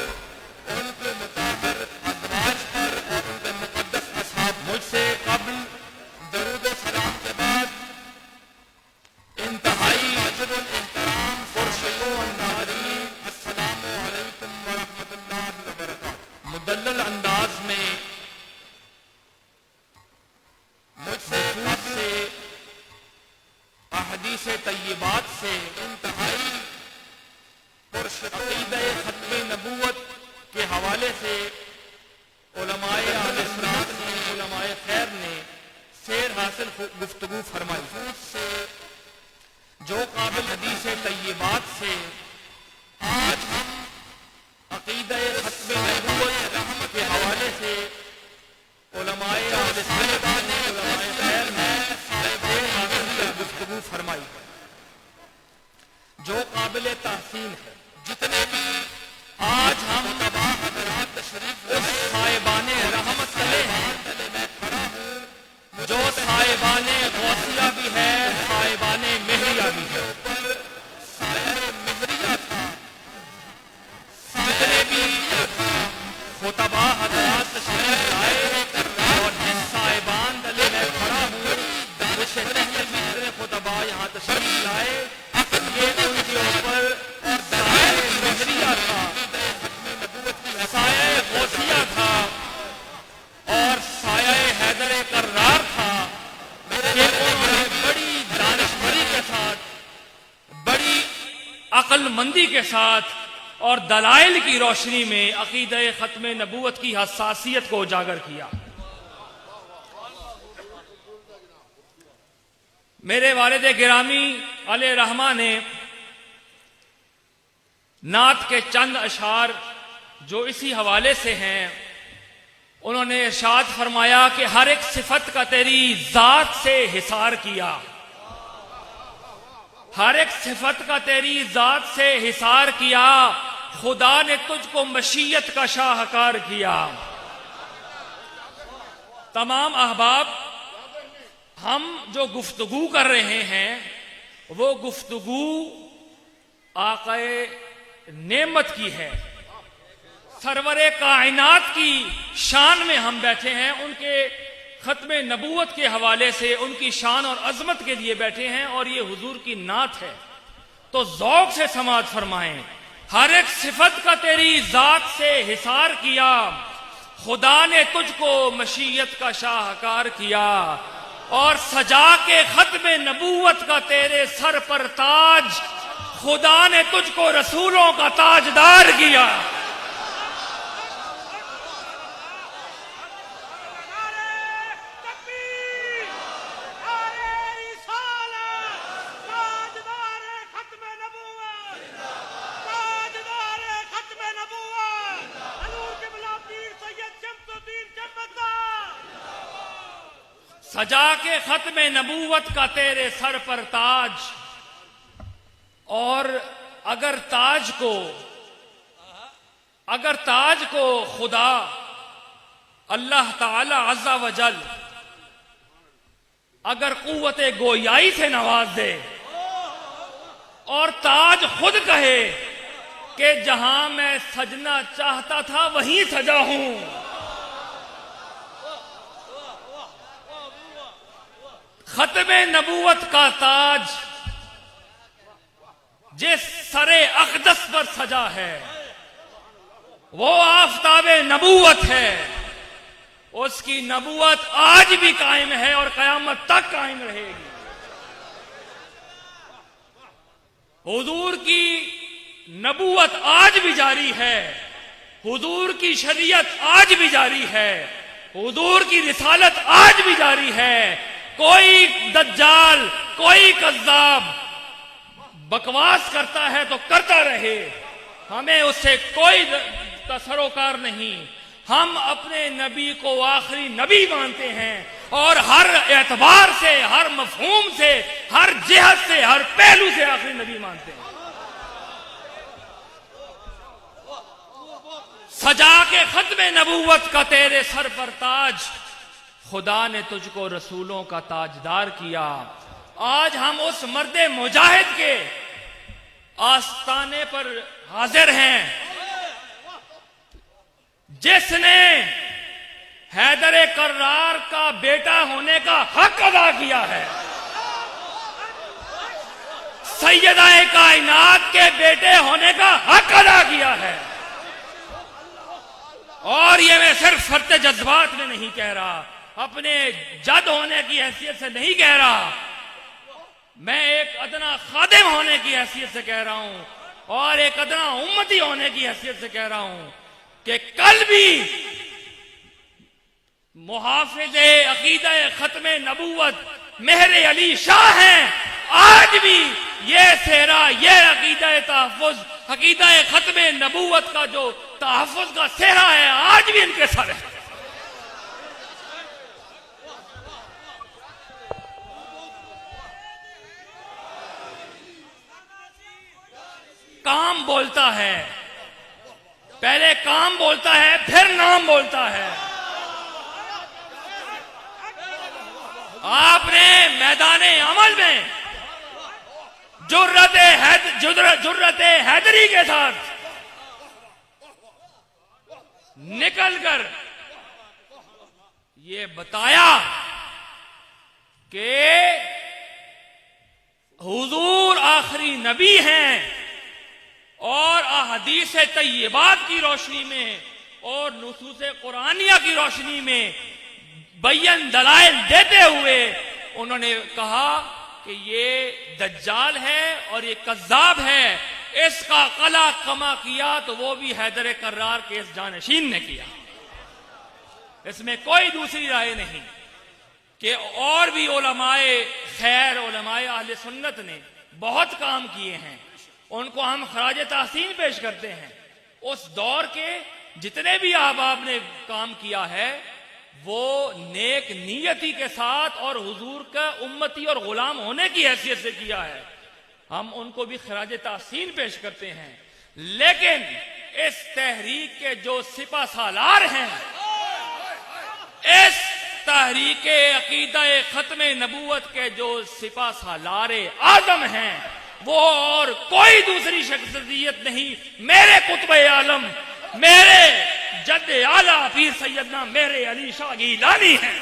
उनके मुताहर अज़वाज पर और उनके मुक़द्दस अस्हाब मुझसे कब्ल दरूद व सलाम के बाद इंतहाई वाजिबुल एहतराम खुर्शीदो अन्नारीन अस्सलामु अलैकुम व रहमतुल्लाहि व बरकातहू। मुदल्लल अंदाज में मुझसे झूठ से अहदीस तय्यबात से इंतहाई अक़ीदा ख़त्म नबूवत के हवाले से उलमाए अहले सुन्नत ने, उलमाए खैर ने शेर हासिल गुफ्तगू फरमाई। झूठ से जो काबिल हदीस तय्यबात से आज हम अक़ीदा ख़त्म नबूवत के हवाले से उलमाए अहले सुन्नत ने, उलमाए खैर ने शेर हासिल गुफ्तगू फरमाई जो काबिल तहसीन है। जितने भी आज हम उस साहिबाने रहमत तले हैं जो साहिबाने गौसिया भी है, साहिबाने मेहरिया भी है। जितने भी खुतबा हज़रात तशरीफ लाए और जिस साहिबान तले मैं खड़ा हूँ उससे पहले भी जितने खुतबा यहाँ तशरीफ लाए ये उनके ऊपर साए मेहरिया था, साए गौसिया था और साए हैदर कर्रार था कि उन्होंने बड़ी दानिशवरी के साथ, बड़ी अक्लमंदी के साथ और दलाइल की रोशनी में अक़ीदा ख़त्म नबूवत की हसासियत को उजागर किया। मेरे वालिद गिरामी अलैहि रहमा ने नात के चंद अशार जो इसी हवाले से हैं, उन्होंने इरशाद फरमाया कि हर एक सिफत का तेरी जात से हिसार किया, हर एक सिफत का तेरी जात से हिसार किया, खुदा ने तुझको मशीयत का शाहकार किया। तमाम अहबाब, हम जो गुफ्तगू कर रहे हैं वो गुफ्तगू आक़ाए नेमत की है, सरवरे कायनात की शान में हम बैठे हैं, उनके खत्म नबूवत के हवाले से उनकी शान और अजमत के लिए बैठे हैं और ये हुजूर की नात है। तो ज़ौक़ से समाअत फरमाएं। हर एक सिफत का तेरी जात से हिसार किया, खुदा ने तुझको मशीयत का शाहकार किया और सजा के खत्म नबूवत का तेरे सर पर ताज, खुदा ने तुझको रसूलों का ताजदार किया। सजा के खत्म नबूवत का तेरे सर पर ताज, और अगर ताज को खुदा अल्लाह ताला अज़्ज़ा वजल अगर कुव्वते गोयाई से नवाज दे और ताज खुद कहे कि जहां मैं सजना चाहता था वहीं सजा हूं, खत्म नबूवत का ताज जिस सरे अक़दस पर सजा है वो आफताबे नबूवत है। उसकी नबूवत आज भी कायम है और कयामत तक कायम रहेगी। हुजूर की नबूवत आज भी जारी है, हुजूर की शरीयत आज भी जारी है, हुजूर की रिसालत आज भी जारी है। कोई दज्जाल, कोई कज़्ज़ाब बकवास करता है तो करता रहे, हमें उससे कोई तसरोकार नहीं। हम अपने नबी को आखिरी नबी मानते हैं और हर एतबार से, हर मफहूम से, हर जिहत से, हर पहलू से आखिरी नबी मानते हैं। सजा के खत्मे नबूवत का तेरे सर पर ताज, खुदा ने तुझको रसूलों का ताजदार किया। आज हम उस मर्दे मुजाहिद के आस्ताने पर हाजिर हैं जिसने हैदर कर्रार का बेटा होने का हक अदा किया है, सैयदा कायनात के बेटे होने का हक अदा किया है। और ये मैं सिर्फ फर्ते जज्बात में नहीं कह रहा, अपने जद होने की हैसियत से नहीं कह रहा, मैं एक अदना खादिम होने की हैसियत से कह रहा हूं और एक अदना उम्मती होने की हैसियत से कह रहा हूं कि कल भी मुहाफिज़े अकीदा खत्मे नबूवत मेहरे अली शाह हैं। आज भी ये सेहरा, ये अकीदा तहफ़्फ़ुज़, अकीदा खत्मे नबूवत का जो तहफ़्फ़ुज़ का सेहरा है, आज भी इनके सर है। काम बोलता है, पहले काम बोलता है, फिर नाम बोलता है। आपने मैदाने अमल में जुर्रत हैदरी के साथ निकलकर ये बताया कि हुजूर आखिरी नबी हैं और अहदीस तय्यबात की रोशनी में और नुसूस कुरानिया की रोशनी में बयान दलाइल देते हुए उन्होंने कहा कि ये दज्जाल है और ये कज़्ज़ाब है। इसका कला कमा किया तो वो भी हैदर कर्रार के इस जानशीन ने किया। इसमें कोई दूसरी राय नहीं कि और भी उलमाए खैर, उलमाए अहले सुन्नत ने बहुत काम किए हैं, उनको हम खराज तहसीन पेश करते हैं। उस दौर के जितने भी अहबाब ने काम किया है वो नेक नियति के साथ और हुजूर का उम्मती और गुलाम होने की हैसियत से किया है, हम उनको भी खराज तहसीन पेश करते हैं। लेकिन इस तहरीक के जो सिपा सालार हैं, इस तहरीक अकीदा खत्मे नबूवत के जो सिपा सालार आजम हैं, वो और कोई दूसरी शख्सियत नहीं, मेरे कुतुब आलम, मेरे जद आला पीर सैयदना मेरे अली शाह गीलानी हैं।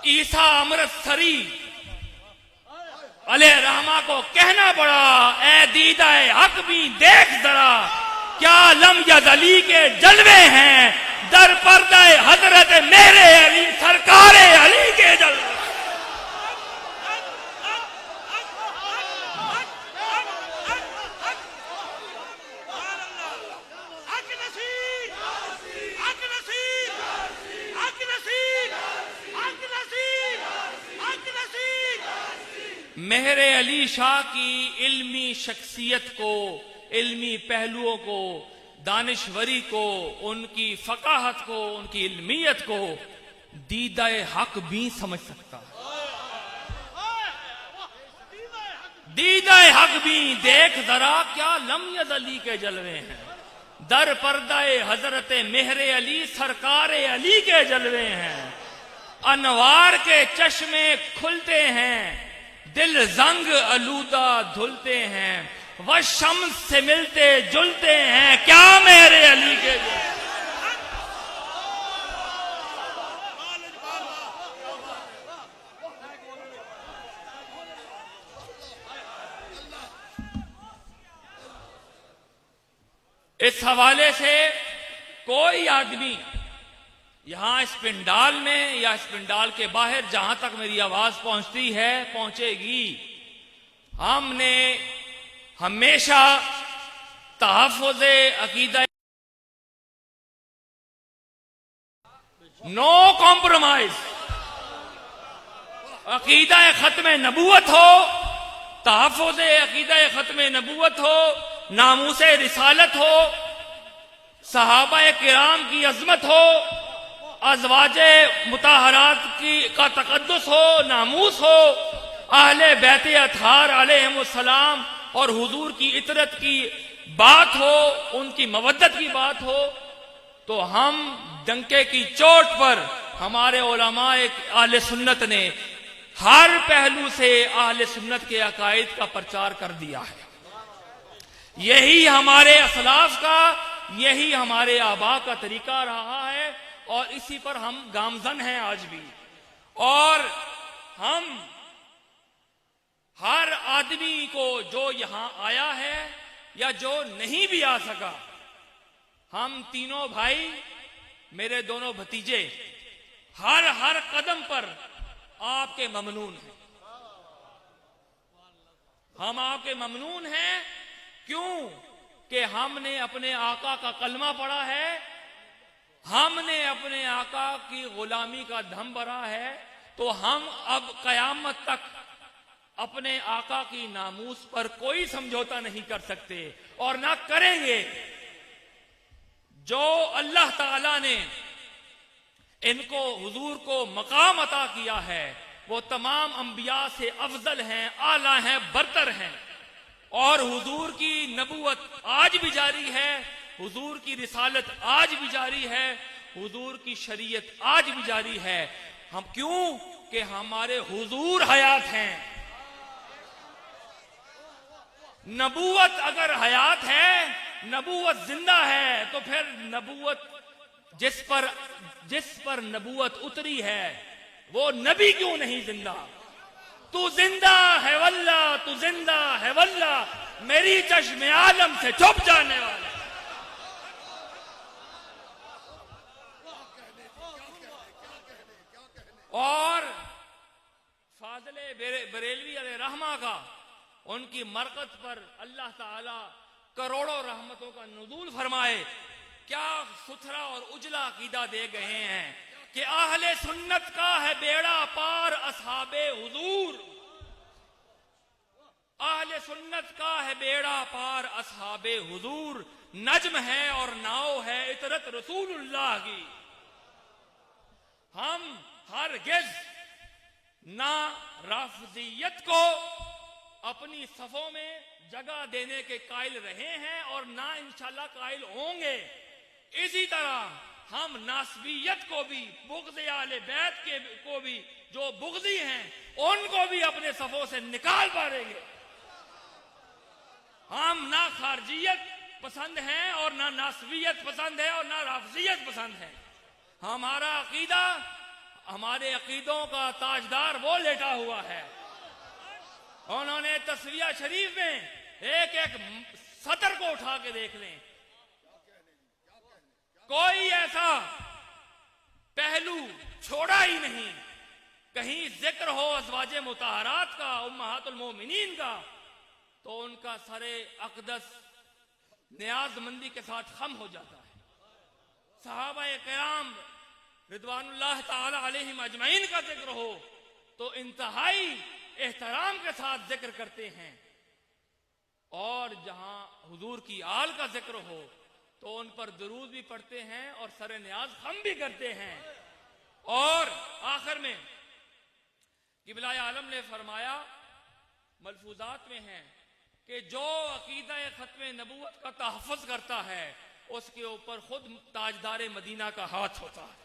ईसा अमृतसरी अले रहमा को कहना पड़ा, ए दीदाए हक भी देख जरा, क्या लमयद अली के जलवे हैं, दर पर्दाए हजरत मेरे अली सरकारे अली के जलवे। मेहरे अली शाह की इल्मी शख्सियत को, इल्मी पहलुओं को, दानिशवरी को, उनकी फकाहत को, उनकी इल्मियत को दीदाए हक भी समझ सकता है। दीदाए हक भी देख जरा, क्या लमयद अली के जलवे हैं, दर पर्दाए हजरत मेहरे अली सरकारे अली के जलवे हैं। अनवार के चश्मे खुलते हैं दिल जंग अलूदा धुलते हैं, वह शम्स से मिलते जुलते हैं, क्या मेरे अली के इस हवाले से कोई आदमी यहां इस पिंडाल में या इस पिंडाल के बाहर जहां तक मेरी आवाज पहुंचती है, पहुंचेगी, हमने हमेशा तहफ़्फ़ुज़ अक़ीदा, नो कॉम्प्रोमाइज, अक़ीदा ख़त्म नबूवत हो, तहफ़्फ़ुज़ अक़ीदा ख़त्म नबूवत हो, नामूस रिसालत हो, सहाबा किराम की अजमत हो, अज़वाजे मुताहरात का तक़द्दुस हो, नामूस हो, अहले बैत अतहार अलैहिमुस्सलाम और हुजूर की इतरत की बात हो, उनकी मवद्दत की बात हो, तो हम डंके की चोट पर हमारे उलमाए अहले सुन्नत ने हर पहलू से अहले सुन्नत के अकायद का प्रचार कर दिया है। यही हमारे असलाफ का, यही हमारे आबा का तरीका रहा है और इसी पर हम गामजन हैं आज भी। और हम हर आदमी को जो यहां आया है या जो नहीं भी आ सका, हम तीनों भाई, मेरे दोनों भतीजे, हर कदम पर आपके ममनून हैं। हम आपके ममनून हैं क्यों कि हमने अपने आका का कलमा पढ़ा है, हमने अपने आका की गुलामी का दम भरा है, तो हम अब कयामत तक अपने आका की नामूस पर कोई समझौता नहीं कर सकते और ना करेंगे। जो अल्लाह ताला ने इनको, हुजूर को मकाम अता किया है, वो तमाम अंबिया से अफजल हैं, आला हैं, बरतर हैं। और हुजूर की नबूवत आज भी जारी है, हुजूर की रिसालत आज भी जारी है, हुजूर की शरीयत आज भी जारी है। हम क्यों कि हमारे हुजूर हयात हैं। नबूवत अगर हयात है, नबूवत जिंदा है, तो फिर नबूवत जिस पर नबूवत उतरी है वो नबी क्यों नहीं जिंदा? तू जिंदा है वल्ला, तू जिंदा है वल्ला, मेरी चश्मे आलम से छुप जाने वाला। और फाज़िले बरेलवी अलैहि रहमा का, उनकी मरकत पर अल्लाह ताला करोड़ों रहमतों का नुज़ूल फरमाए। क्या सुथरा और उजला अकीदा दे गए हैं कि अहले सुन्नत का है बेड़ा पार असहाबे हुजूर, अहले सुन्नत का है बेड़ा पार असहाबे हुजूर, नज्म है और नाव है इतरत रसूलुल्लाह की। हम हरगिज़ ना राफिजियत को अपनी सफों में जगह देने के कायल रहे हैं और ना इंशाल्लाह कायल होंगे। इसी तरह हम नासबियत को भी, बुग़्ज़ आले बैत को भी, जो बुग़्ज़ी हैं उनको भी अपने सफों से निकाल पाएंगे। हम ना खारजियत पसंद हैं और ना नासबियत पसंद है और ना राफिजियत पसंद है। हमारा अकीदा, हमारे अकीदों का ताजदार वो लेटा हुआ है। उन्होंने तस्वीर शरीफ में एक एक सतर को उठा के देख लें, कोई ऐसा पहलू छोड़ा ही नहीं। कहीं जिक्र हो अज़वाजे मुताहरात का, उम्महातुल मोमिनीन का, तो उनका सरे अक़दस नियाज़मंदी के साथ खम हो जाता है। सहाबाए किराम रिदवानुल्लाह ताला अलैहिम अजमईन का जिक्र हो तो इंतहाई एहतराम के साथ जिक्र करते हैं, और जहां हुजूर की आल का जिक्र हो तो उन पर दुरूद भी पढ़ते हैं और सरे न्याज खम भी करते हैं। और आखिर में क़िबला आलम ने फरमाया, मलफूजात में है कि जो अकीदा ख़त्म नबूवत का तहफ़्फ़ुज़ करता है उसके ऊपर खुद ताजदार मदीना का हाथ होता है।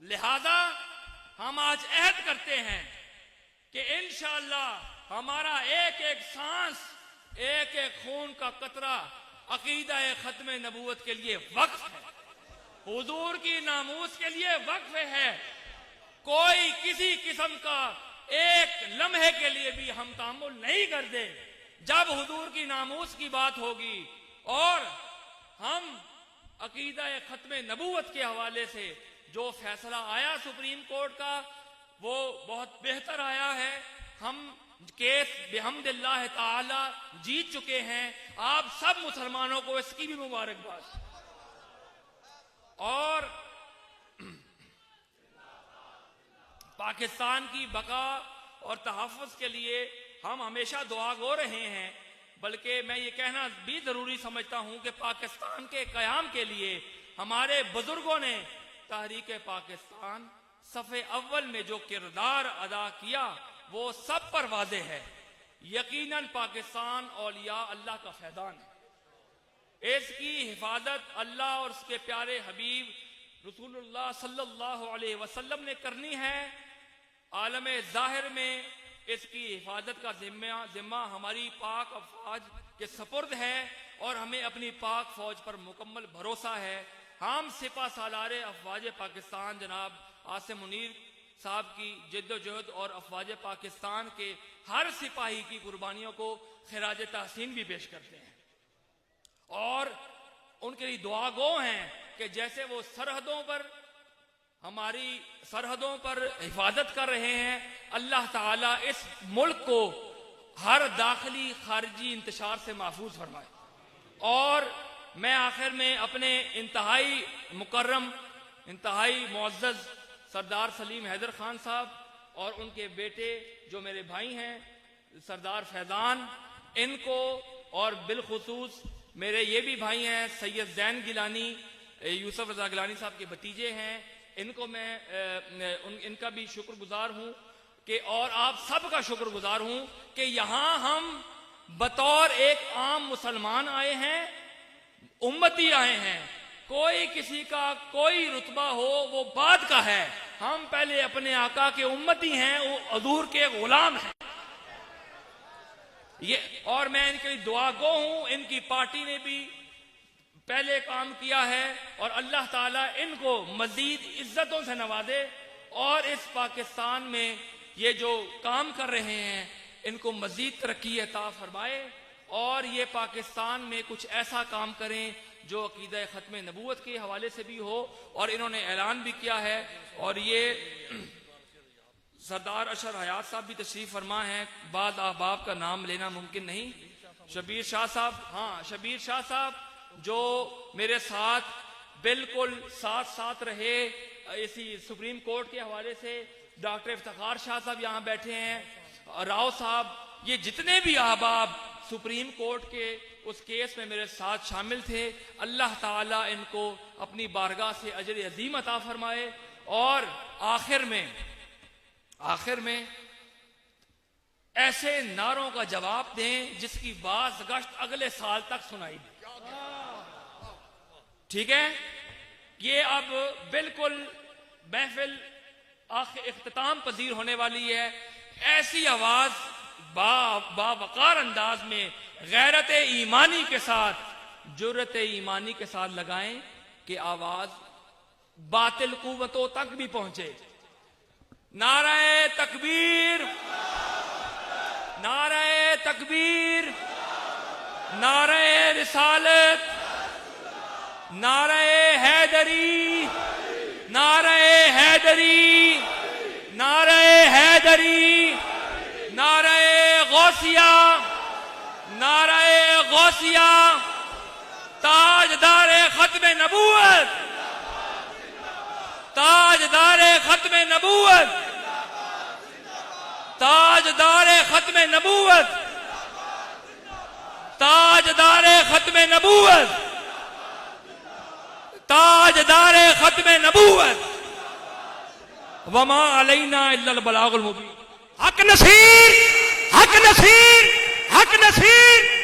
लिहाजा हम आज अहद करते हैं कि इंशाअल्लाह हमारा एक एक सांस, एक एक खून का कतरा अकीदा खत्म नबूवत के लिए वक्फ है, हुजूर की नामूस के लिए वक्फ है। कोई किसी किस्म का एक लम्हे के लिए भी हम तामुल नहीं कर दे। जब हुजूर की नामूस की बात होगी और हम अकीदा खत्म नबूवत के हवाले से जो फैसला आया सुप्रीम कोर्ट का वो बहुत बेहतर आया है। हम केस बिहम्दिल्लाह ताला जीत चुके हैं। आप सब मुसलमानों को इसकी भी मुबारकबाद। और पाकिस्तान की बका और तहफ़्फ़ुज़ के लिए हम हमेशा दुआ गो रहे हैं, बल्कि मैं ये कहना भी जरूरी समझता हूं कि पाकिस्तान के क़याम के लिए हमारे बुजुर्गों ने तहरीक पाकिस्तान सफ़े अव्वल में जो किरदार अदा किया वो सब पर वाज़े है। यकीनन पाकिस्तान औलिया अल्लाह का फैज़ान है। इसकी हिफाजत अल्लाह और उसके प्यारे हबीब रसूलुल्लाह सल्लल्लाहु अलैहि वसल्लम ने करनी है। आलम ज़ाहिर में इसकी हिफाजत का जिम्मा हमारी पाक अफवाज के सपुर्द है और हमें अपनी पाक फौज पर मुकम्मल भरोसा है। हम सिपा सालारे अफवाज पाकिस्तान जनाब आसिम मुनीर साहब की जिद्दोजहद और अफवाज पाकिस्तान के हर सिपाही की कुर्बानियों को खिराज तहसीन भी पेश करते हैं और उनके लिए दुआ गो हैं कि जैसे वो हमारी सरहदों पर हिफाजत कर रहे हैं, अल्लाह ताला इस मुल्क को हर दाखिली खारजी इंतशार से महफूज फरमाए। और मैं आखिर में अपने इंतहाई मुकर्रम, इंतहाई मुअज़्ज़ज़ सरदार सलीम हैदर खान साहब और उनके बेटे जो मेरे भाई हैं सरदार फैज़ान, इनको और बिलखुसूस मेरे ये भी भाई हैं सैयद ज़ैन गिलानी, यूसुफ रज़ा गिलानी साहब के भतीजे हैं, इनको मैं इनका भी शुक्रगुजार हूं कि और आप सब का शुक्रगुजार हूं कि यहां हम बतौर एक आम मुसलमान आए हैं, उम्मती आए हैं। कोई किसी का कोई रुतबा हो वो बाद का है। हम पहले अपने आका के उम्मती हैं, वो हुजूर के गुलाम हैं। ये और मैं इनके लिए दुआ गो हूं। इनकी पार्टी ने भी पहले काम किया है और अल्लाह ताला इनको मजीद इज्जतों से नवाजे और इस पाकिस्तान में ये जो काम कर रहे हैं इनको मजीद तरक्की अता फरमाए और ये पाकिस्तान में कुछ ऐसा काम करें जो अकीदा ख़त्म नबूवत के हवाले से भी हो। और इन्होंने ऐलान भी किया है और ये सरदार अशर हयात साहब भी तशरीफ फरमा है। बाद अहबाब का नाम लेना मुमकिन नहीं। शबीर शाह साहब, हाँ शबीर शाह साहब जो मेरे साथ बिल्कुल साथ रहे इसी सुप्रीम कोर्ट के हवाले से। डॉक्टर इफ्तिखार शाह साहब यहाँ बैठे हैं, राव साहब, ये जितने भी अहबाब सुप्रीम कोर्ट के उस केस में मेरे साथ शामिल थे, अल्लाह ताला इनको अपनी बारगाह से अजर अजीम अता फरमाए। और आखिर में ऐसे नारों का जवाब दें जिसकी बात गश्त अगले साल तक सुनाई दे। ठीक है, ये अब बिल्कुल महफिल इख्तिताम पजीर होने वाली है। ऐसी आवाज बावकार अंदाज में गैरत ईमानी के साथ, जुर्रत ईमानी के साथ लगाएं कि आवाज बातिल कुव्वतों तक भी पहुंचे। नारे तकबीर, नारे तकबीर, नारे रिसालत, नारे हैदरी, नारे हैदरी, नारे हैदरी, नारे गौसिया, नारे गौसिया, ताजदारे खत्म नबूवत, ताजदारे खत्म नबूवत, ताजदारे खत्म नबूवत, ताजदारे खत्म नबूवत, ताजदारे खत्म नबूवत। वमा अलैना इल्लल बलागुल मुबीन। हक नसीर, हक नसीर, हक नसीर।